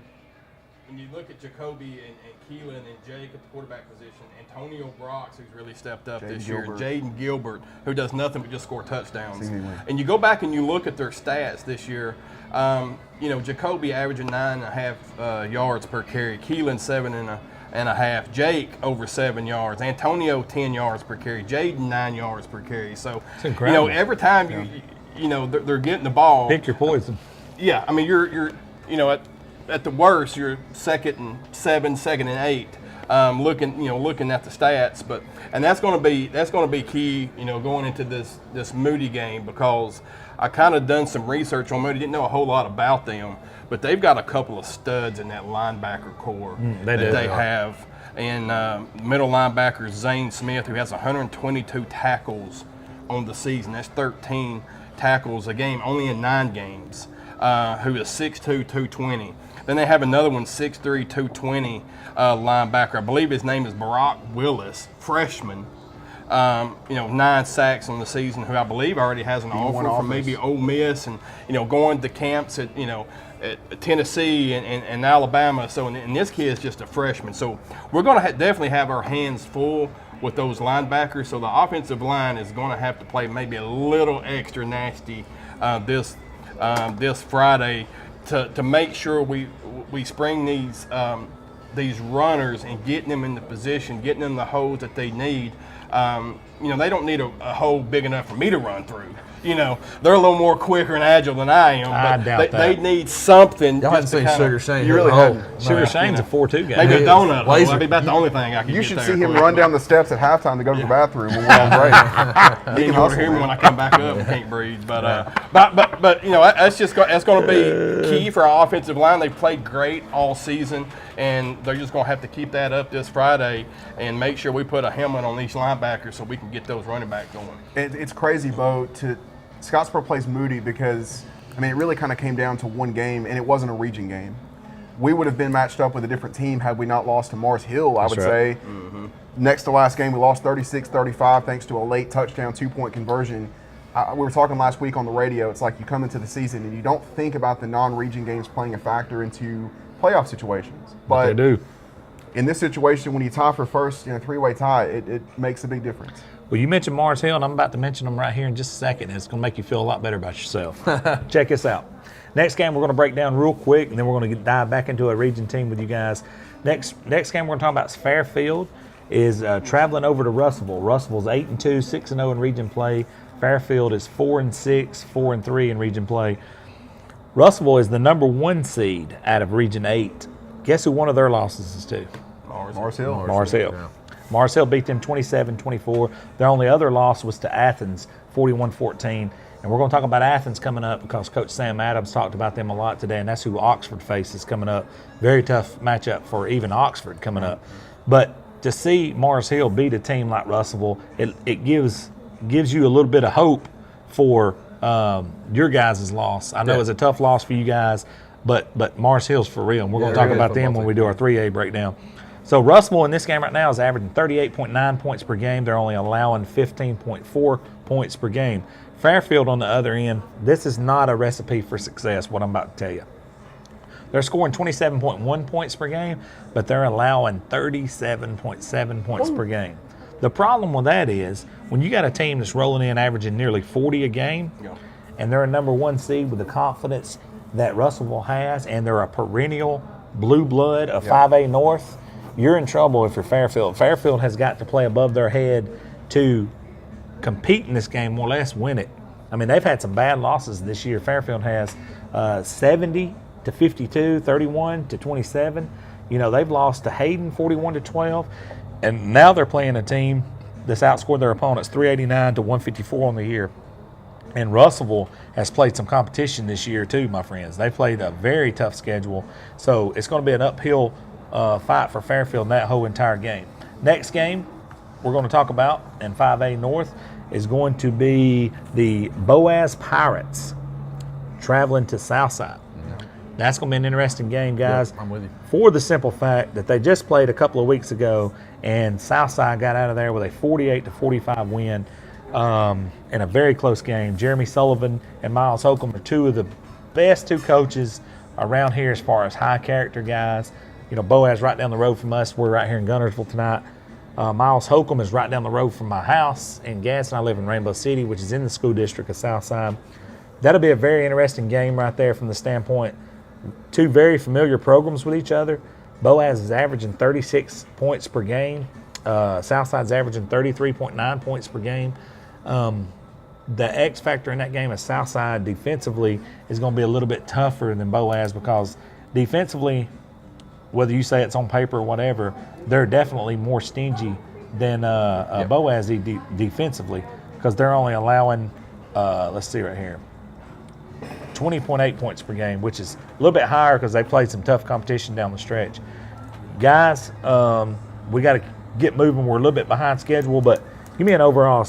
when you look at Jacoby and Keelan and Jake at the quarterback position, Antonio Brox, who's really stepped up this year, Jaden Gilbert, who does nothing but just score touchdowns. And you go back and you look at their stats this year. Jacoby averaging 9.5 yards per carry, Keelan 7.5, Jake over 7 yards, Antonio 10 yards per carry, Jaden 9 yards per carry. So every time they're getting the ball, pick your poison. Yeah, I mean you're at the worst you're 2nd and 7, 2nd and 8. Looking at the stats, and that's going to be key, going into this Moody game, because I kind of done some research on Moody. Didn't know a whole lot about them, but they've got a couple of studs in that linebacker core they have. And middle linebacker Zane Smith, who has 122 tackles on the season. That's 13 tackles a game, only in 9 games. Who is 6'2", 220. Then they have another one, 6'3", 220 linebacker. I believe his name is Barack Willis, freshman. 9 sacks on the season, who I believe already has an offer from maybe Ole Miss, and going to camps at at Tennessee and Alabama. So and this kid is just a freshman. So we're going to definitely have our hands full with those linebackers. So the offensive line is going to have to play maybe a little extra nasty this Friday to make sure we spring these runners and getting them in the position, getting them the holes that they need. They don't need a hole big enough for me to run through. They're a little more quicker and agile than I am. I doubt they need something. Y'all haven't seen Sugar Shane. You really haven't. Sugar Shane's a 4-2 guy. Maybe a donut hole. Laser. That'd be about the only thing I can You get should there see him quick. run down the steps at halftime to go to the bathroom when we're on break. He can hardly hear me when I come back up and can't breathe. But that's going to be key for our offensive line. They've played great all season, and they're just going to have to keep that up this Friday and make sure we put a helmet on each linebacker so we can get those running backs going. It's crazy, Bo. Scottsboro plays Moody because it really kind of came down to one game, and it wasn't a region game. We would have been matched up with a different team had we not lost to Mars Hill, I would say. Mm-hmm. Next to last game, we lost 36-35 thanks to a late touchdown, 2-point conversion. We were talking last week on the radio. It's like you come into the season and you don't think about the non-region games playing a factor into playoff situations. But they do. In this situation, when you tie for first in a 3-way tie, it makes a big difference. Well, you mentioned Mars Hill, and I'm about to mention them right here in just a second, and it's going to make you feel a lot better about yourself. Check this out. Next game we're going to break down real quick, and then we're going to dive back into a region team with you guys. Next game we're going to talk about is Fairfield is traveling over to Russellville. Russellville's 8-2, 6-0 in region play. Fairfield is 4-6, 4-3 in region play. Russellville is the number 1 seed out of Region 8. Guess who one of their losses is to? Mars Hill. Mars Hill. Yeah. Mars Hill beat them 27-24. Their only other loss was to Athens, 41-14. And we're going to talk about Athens coming up because Coach Sam Adams talked about them a lot today, and that's who Oxford faces coming up. Very tough matchup for even Oxford coming up. But to see Mars Hill beat a team like Russellville, it gives you a little bit of hope for your guys' loss. I know it's a tough loss for you guys, but Mars Hill's for real. And we're going to talk about them when we do our 3A breakdown. So Russellville in this game right now is averaging 38.9 points per game. They're only allowing 15.4 points per game. Fairfield on the other end, this is not a recipe for success, what I'm about to tell you. They're scoring 27.1 points per game, but they're allowing 37.7 points per game. The problem with that is when you got a team that's rolling in averaging nearly 40 a game, and they're a number 1 seed with the confidence that Russellville has, and they're a perennial blue blood of 5A North, you're in trouble if you're Fairfield. Fairfield has got to play above their head to compete in this game, more or less win it. I mean, they've had some bad losses this year. Fairfield has 70-52, 31-27. They've lost to Hayden 41-12, and now they're playing a team that's outscored their opponents 389-154 on the year. And Russellville has played some competition this year too, my friends. They played a very tough schedule, so it's going to be an uphill fight for Fairfield in that whole entire game. Next game we're going to talk about in 5A North is going to be the Boaz Pirates traveling to Southside. That's going to be an interesting game, guys. I'm with you. For the simple fact that they just played a couple of weeks ago, and Southside got out of there with a 48-45 win in a very close game. Jeremy Sullivan and Miles Holcomb are two of the best 2 coaches around here as far as high character guys. Boaz right down the road from us. We're right here in Guntersville tonight. Miles Holcomb is right down the road from my house in Gadsden. I live in Rainbow City, which is in the school district of Southside. That'll be a very interesting game right there from the standpoint. Two very familiar programs with each other. Boaz is averaging 36 points per game. Southside's averaging 33.9 points per game. The X factor in that game is Southside defensively is going to be a little bit tougher than Boaz because defensively, whether you say it's on paper or whatever, they're definitely more stingy than Boaz defensively because they're only allowing, let's see right here, 20.8 points per game, which is a little bit higher because they played some tough competition down the stretch. Guys, we got to get moving. We're a little bit behind schedule, but give me an overall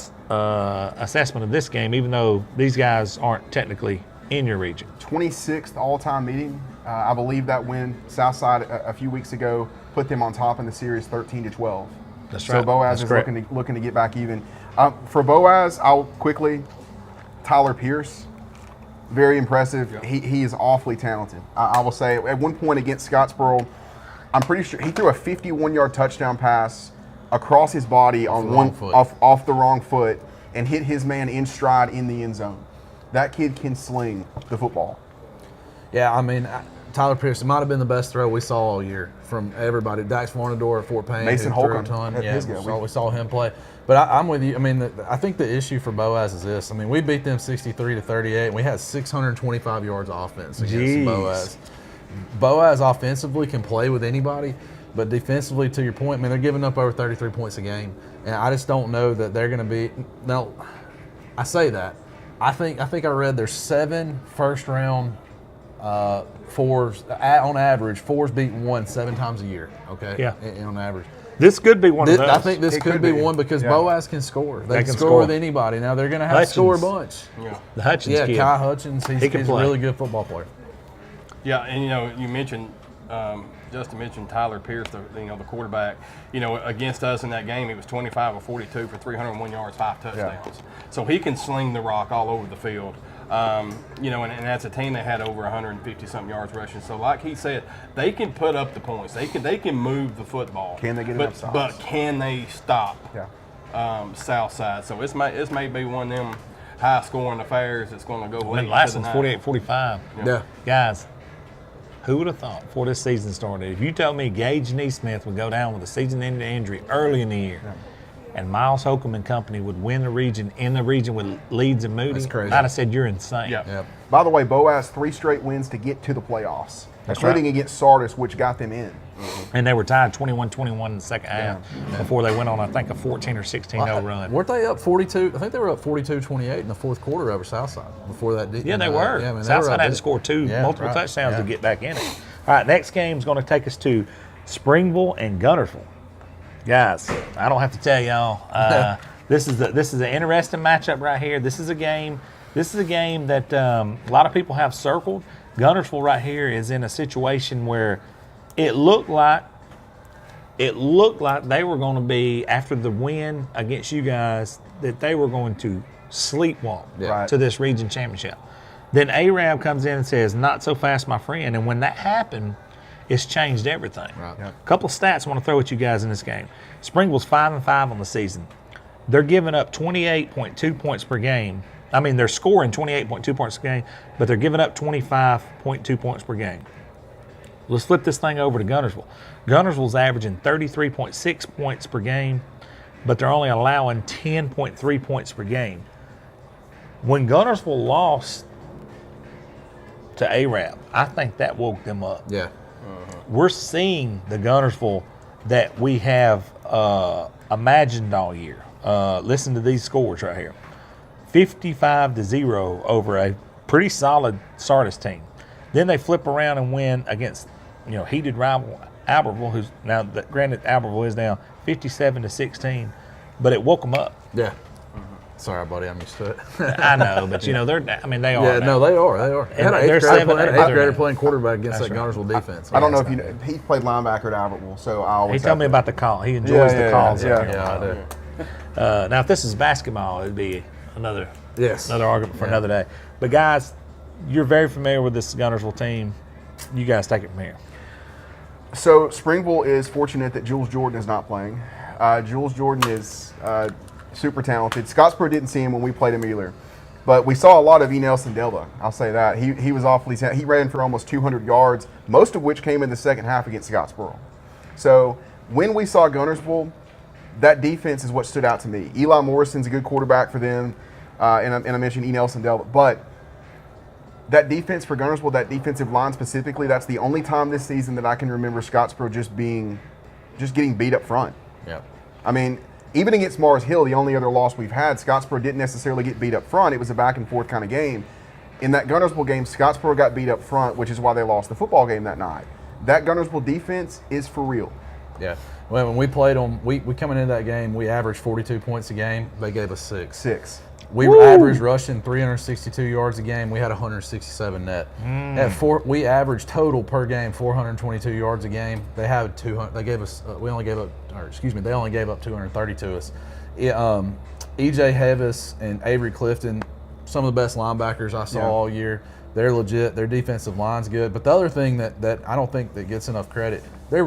assessment of this game, even though these guys aren't technically in your region. 26th all-time meeting. I believe that win Southside a few weeks ago put them on top in the series 13-12. That's right. So Boaz That's is looking to get back even. For Boaz, I'll quickly, Tyler Pierce, very impressive. Yeah. He is awfully talented. I will say at one point against Scottsboro, I'm pretty sure he threw a 51-yard touchdown pass across his body off the wrong foot and hit his man in stride in the end zone. That kid can sling the football. Yeah, I mean, Tyler Pierce, it might have been the best throw we saw all year from everybody. Dax Varnador at Fort Payne. Mason who threw Holcomb a ton. had Yeah, his go. we saw him play. But I'm with you. I mean, I think the issue for Boaz is this. I mean, we beat them 63-38, and we had 625 yards of offense against Jeez. Boaz. Boaz offensively can play with anybody, but defensively, to your point, man, they're giving up over 33 points a game. And I just don't know that they're going to be – now, I say that. I think I read there's 7 first-round fours on average. Fours beat one 7 times a year. Okay, Yeah. On average. This could be one of those. I think this It could could be be. one because Yeah. Boaz can score. They can can score score. with anybody. Now they're going to have to score a Hutchins. bunch. Yeah. The Hutchins Yeah, kid. Kai Hutchins. He's can a play. really good football player. Yeah, and you mentioned Justin mentioned Tyler Pierce, the quarterback. Against us in that game, he was 25 of 42 for 301 yards, 5 touchdowns. So he can sling the rock all over the field. And that's a team that had over 150 something yards rushing. So like he said, they can put up the points. They can move the football. Can they get enough stops? But can they stop? Yeah. Southside? So this may be one of them high scoring affairs that's going to go late. The last into the one's night. 48-45. Yeah. Guys, who would have thought before this season started, if you told me Gage Neesmith would go down with a season-ending injury early in the year, and Miles Holcomb and company would win the region with Leeds and Moody, That's crazy. I'd have said you're insane. Yeah. Yeah. By the way, Boaz 3 straight wins to get to the playoffs, including against Sardis, which got them in. And they were tied 21-21 in the second half before they went on, I think, a 14 or 16-0 run. Weren't they up 42? I think they were up 42-28 in the fourth quarter over Southside before that. Yeah, they were. Yeah, I mean, Southside had to up- score Yeah, multiple right. touchdowns Yeah. to get back in it. All right, next game is going to take us to Springville and Guntersville. Guys, I don't have to tell y'all. This is an interesting matchup right here. This is a game that a lot of people have circled. Guntersville right here is in a situation where it looked like they were going to be, after the win against you guys, that they were going to sleepwalk Right. to this region championship. Then AHSAA comes in and says, "Not so fast, my friend." And when that happened, it's changed everything. Right. Yeah. A couple of stats I want to throw at you guys in this game. Springville's 5-5 on the season. They're giving up 28.2 points per game. I mean, they're scoring 28.2 points per game, but they're giving up 25.2 points per game. Let's flip this thing over to Guntersville. Guntersville's averaging 33.6 points per game, but they're only allowing 10.3 points per game. When Guntersville lost to AHSAA, I think that woke them up. Yeah. We're seeing the Guntersville that we have imagined all year. Listen to these scores right here. 55-0 over a pretty solid Sardis team. Then they flip around and win against, heated rival Albertville, who's now, granted, Albertville is now 57-16, but it woke them up. Yeah. Sorry, buddy, I'm used to it. I know, but they are. Yeah, now. no, they are. They had an they're eighth seven, grader they're- playing quarterback against That's that right. Guntersville defense. I don't know Yeah, if you know. He played linebacker at Albertville, so I always He told me have about the call. He enjoys the calls. yeah. up here. Yeah, I do. Now, if this is basketball, it'd be another Yes. argument for Yeah. another day. But guys, you're very familiar with this Guntersville team. You guys take it from here. So Springville is fortunate that Jules Jordan is not playing. Jules Jordan is super talented. Scottsboro didn't see him when we played him either. But we saw a lot of E. Nelson Delva. I'll say that. He was awfully talented. He ran for almost 200 yards, most of which came in the second half against Scottsboro. So when we saw Gunnersville, that defense is what stood out to me. Eli Morrison's a good quarterback for them, and I mentioned E. Nelson Delva. But that defense for Gunnersville, that defensive line specifically, that's the only time this season that I can remember Scottsboro just getting beat up front. Yeah. I mean, even against Mars Hill, the only other loss we've had, Scottsboro didn't necessarily get beat up front. It was a back and forth kind of game. In that Gunnersville game, Scottsboro got beat up front, which is why they lost the football game that night. That Gunnersville defense is for real. Yeah. Well, when we played them, we coming into that game, we averaged 42 points a game. They gave us 6. We averaged rushing 362 yards a game. We had 167 net. We averaged total per game 422 yards a game. They had 200. They gave us. They only gave up 230 to us. EJ Hevis and Avery Clifton, some of the best linebackers I saw all year. They're legit. Their defensive line's good. But the other thing that I don't think that gets enough credit, they're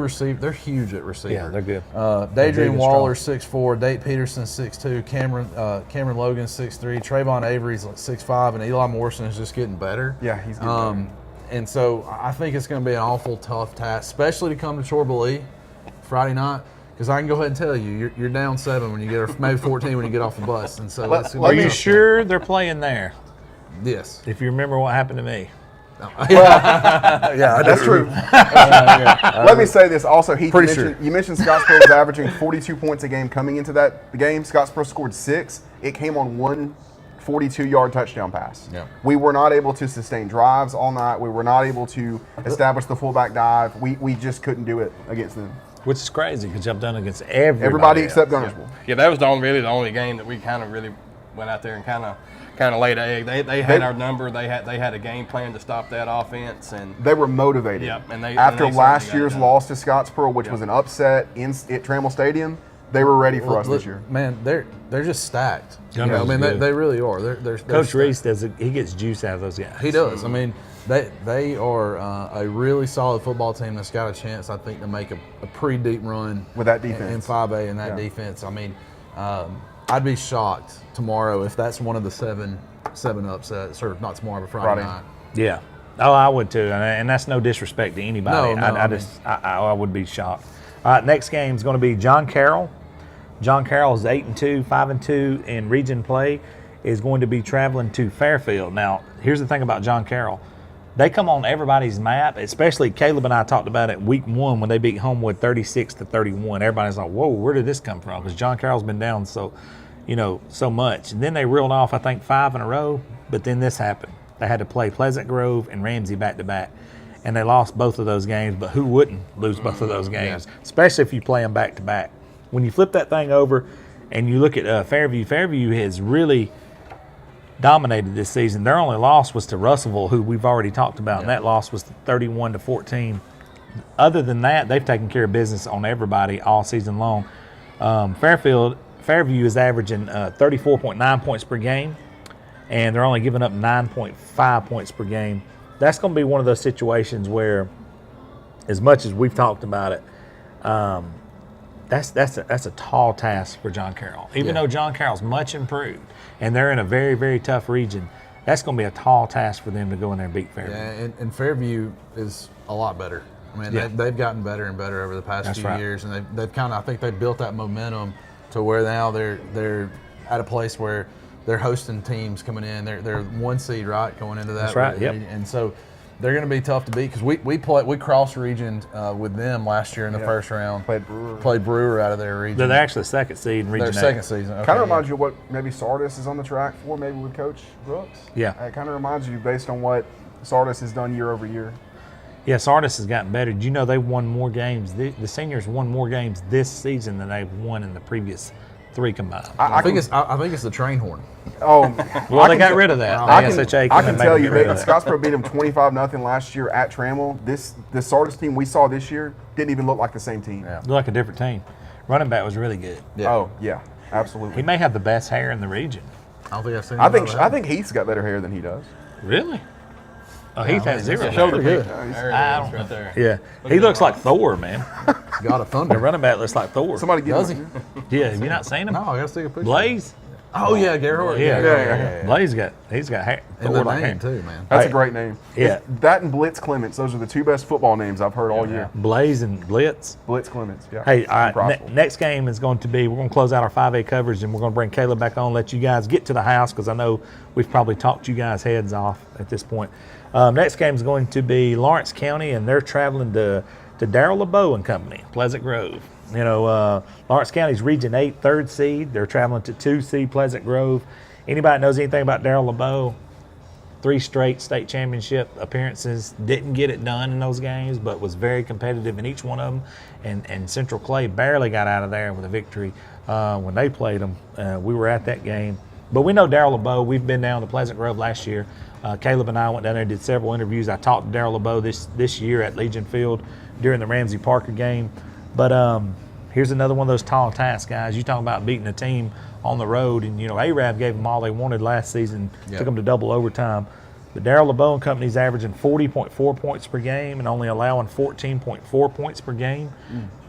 huge at receiver. Yeah, they're good. Dadrian Waller, 6'4", Date Peterson, 6'2", Cameron Logan, 6'3", Trayvon Avery's 6'5", and Eli Morrison is just getting better. Yeah, he's getting better. And so I think it's going to be an awful tough task, especially to come to Chorba-Lee Friday night. Because I can go ahead and tell you, you're down 7 when you get, or maybe 14 when you get off the bus. And so Are you sure they're playing there? Yes. If you remember what happened to me. Yeah, That's true. Let me say this also. Heath, you mentioned Scottsboro was averaging 42 points a game coming into the game. Scottsboro scored 6. It came on one 42-yard touchdown pass. Yeah. We were not able to sustain drives all night. We were not able to establish the fullback dive. We just couldn't do it against them. Which is crazy because y'all done against everybody except Gunnersville. Yeah, that was the only game that we kind of really went out there and kind of laid an egg. They had our number. They had a game plan to stop that offense, and they were motivated. Yep, and after last year's loss to Scottsboro, which was an upset at Trammell Stadium, they were ready for us this year. Man, they're just stacked. I mean, they really are. They're Coach stacked. Reese he gets juice out of those guys. He does. I mean, they are a really solid football team that's got a chance, I think, to make a pretty deep run with that defense in 5A and that defense. I mean, I'd be shocked tomorrow if that's one of the seven upsets, or not tomorrow, but Friday night. Yeah. Oh, I would too, and that's no disrespect to anybody. No, I would be shocked. All right, next game is going to be John Carroll. John Carroll is 8-2, 5-2 in region play. Is going to be traveling to Fairfield. Now, here's the thing about John Carroll. They come on everybody's map, especially Caleb and I talked about it week 1 when they beat Homewood 36-31. Everybody's like, whoa, where did this come from? Because John Carroll's been down so much. And then they reeled off, I think, 5 in a row, but then this happened. They had to play Pleasant Grove and Ramsey back-to-back. And they lost both of those games, but who wouldn't lose both of those games, especially if you play them back-to-back? When you flip that thing over and you look at Fairview, Fairview has really dominated this season. Their only loss was to Russellville, who we've already talked about, and that loss was 31-14. Other than that, they've taken care of business on everybody all season long. Fairview is averaging 34.9 points per game, and they're only giving up 9.5 points per game. That's going to be one of those situations where, as much as we've talked about it, that's a tall task for John Carroll. Even though John Carroll's much improved, and they're in a very, very tough region, that's going to be a tall task for them to go in there and beat Fairview. Yeah, and Fairview is a lot better. I mean, they've gotten better and better over the past few years, and they've kind of, I think they've built that momentum to where now they're at a place where they're hosting teams coming in. They're 1 seed, right, going into that. That's right. Yep. And so they're going to be tough to beat because we cross-regioned with them last year in the first round. Played Brewer out of their region. They're actually second seed in region. They're second season. Okay, kind of reminds you of what maybe Sardis is on the track for, maybe with Coach Brooks. Yeah. It kind of reminds you based on what Sardis has done year over year. Yeah, Sardis has gotten better. Did you know they've won more games? The seniors won more games this season than they've won in the previous 3 combined. I think it's the train horn. Oh, well, they got rid of that. I can tell you, Scottsboro beat them 25-0 last year at Trammell. This Sardis team we saw this year didn't even look like the same team. Looked like a different team. Running back was really good. Yeah. Oh, yeah, absolutely. He may have the best hair in the region. I don't think I've seen. I think Heath's got better hair than he does. Really? Oh, Heath has zero. Shoulder good. There it I is, don't right there. Yeah, Look he at looks that like Thor, man. God of The Thunder. running back looks like Thor. Somebody get Does him. he? Yeah, have you not seen him? No, I gotta take a picture. Blaze. Oh yeah, Gerhard. Yeah. Blaze he's got hair. And the Thor like name hair. too, man. That's Hey. a great name. Yeah. That and Blitz Clements. Those are the two best football names I've heard all year. Blaze and Blitz. Blitz Clements. Yeah. Hey, all right. Prideful. Next game is going to be, we're going to close out our 5A coverage, and we're going to bring Caleb back on, let you guys get to the house, because I know we've probably talked you guys' heads off at this point. Next game is going to be Lawrence County, and they're traveling to Darrell LeBeau and Company, Pleasant Grove. You know, Lawrence County's Region 8, third seed. They're traveling to 2 seed Pleasant Grove. Anybody knows anything about Darrell LeBeau? 3 straight state championship appearances. Didn't get it done in those games, but was very competitive in each one of them. And Central Clay barely got out of there with a victory when they played them. We were at that game. But we know Darrell LeBeau. We've been down to Pleasant Grove last year. Caleb and I went down there and did several interviews. I talked to Darrell LeBeau this year at Legion Field during the Ramsey Parker game. But here's another one of those tall tasks, guys. You talking about beating a team on the road, and you know ARAB gave them all they wanted last season, took them to double overtime. But Darrell LeBeau and Company's averaging 40.4 points per game and only allowing 14.4 points per game.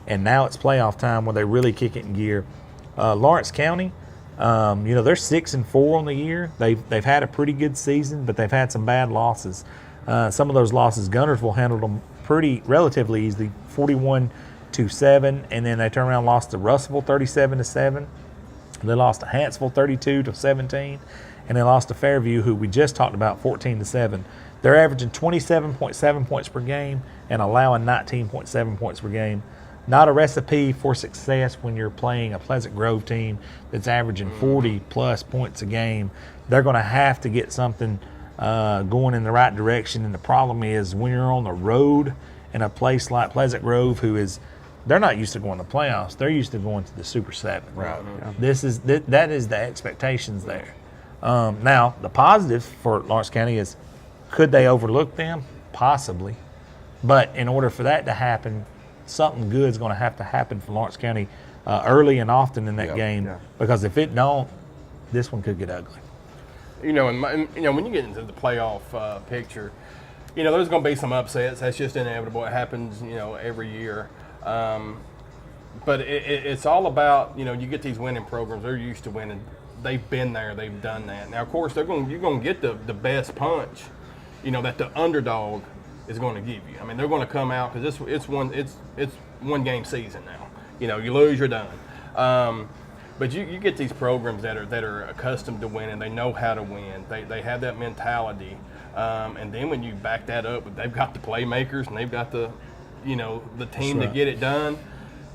And now it's playoff time where they really kick it in gear. Lawrence County, you know, they're 6-4 on the year. They've had a pretty good season, but they've had some bad losses. Some of those losses, Guntersville handled them relatively easily, 41-7, and then they turned around and lost to Russellville 37-7. They lost to Hanceville 32-17, and they lost to Fairview, who we just talked about, 14-7. They're averaging 27.7 points per game and allowing 19.7 points per game. Not a recipe for success when you're playing a Pleasant Grove team that's averaging 40-plus points a game. They're going to have to get something going in the right direction, and the problem is when you're on the road in a place like Pleasant Grove, they're not used to going to playoffs. They're used to going to the Super 7. Right. Yeah. That is the expectations there. Now, the positive for Lawrence County is, could they overlook them? Possibly. But in order for that to happen, something good is going to have to happen for Lawrence County early and often in that game. Yeah. Because if it don't, this one could get ugly. You know, when you get into the playoff picture, you know, there's going to be some upsets. That's just inevitable. It happens, you know, every year. But it's all about, you know, you get these winning programs. They're used to winning. They've been there. They've done that. Now, of course, you're going to get the best punch, you know, that the underdog is going to give you. I mean, they're going to come out because it's one game season now. You know, you lose, you're done. But you get these programs that are accustomed to winning. They know how to win. They have that mentality. And then when you back that up, they've got the playmakers and they've got the team to get it done.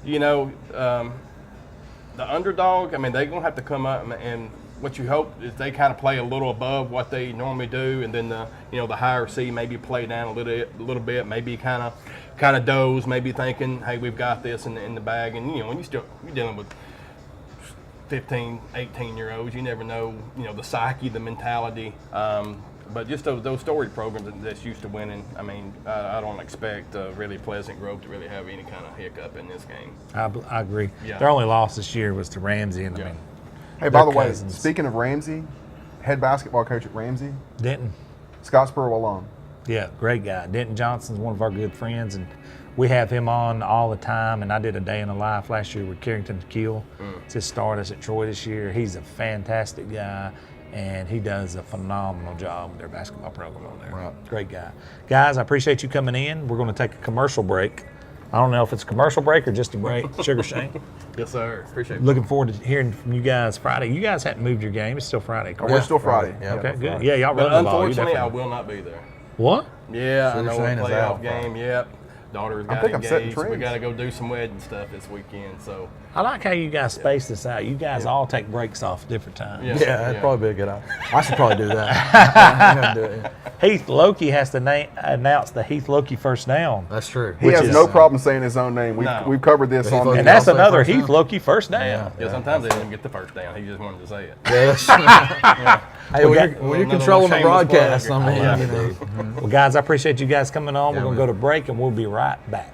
You know, the underdog, I mean, they're going to have to come up and what you hope is they kind of play a little above what they normally do, and then the higher seed maybe play down a little bit, maybe kind of doze, maybe thinking, hey, we've got this in the bag. And you know, when you're dealing with 15, 18-year-olds, you never know, you know, the psyche, the mentality. But just those storied programs that's used to winning, I mean, I don't expect really Pleasant Grove to really have any kind of hiccup in this game. I agree. Yeah. Their only loss this year was to Ramsey, and I mean, Hey, by the They're way, cousins. speaking of Ramsey, head basketball coach at Ramsey, Denton. Scottsboro alum. Yeah, great guy. Denton Johnson's one of our good friends, and we have him on all the time. And I did a day in the life last year with Carrington Keel to start us at Troy this year. He's a fantastic guy, and he does a phenomenal job with their basketball program on there. Right. Great guy. Guys, I appreciate you coming in. We're going to take a commercial break. I don't know if it's a commercial break or just a break. Sugar Shane. Yes, sir. Appreciate it. Looking forward to hearing from you guys Friday. You guys haven't moved your game. It's still Friday. Oh, we're still Friday. Yeah. Okay, good. Friday. Yeah, y'all But run the ball. You unfortunately, I definitely- will not be there. What? Yeah, I Sugar know Shane a is playoff out game. Friday. Yep. Daughter's got think I'm setting engaged. We trends. got to go do some wedding stuff this weekend. So I like how you guys space this out. You guys all take breaks off at different times. Yeah. Yeah, that'd probably be a good idea. I should probably do that. I'm gonna do it. Heath Loki has to announce the Heath Loki first down. That's true. He Which has is- no problem saying his own name. No. We've covered this But Heath on Loki- And that's I'll say another first Heath down. Loki first down. yeah, sometimes they didn't get the first down. He just wanted to say it. Yeah, that's true. Hey, when you're Another controlling the little shameless broadcast, plug. I mean, Yeah. you know. Well, guys, I appreciate you guys coming on. Yeah, We're going to go to break, and we'll be right back.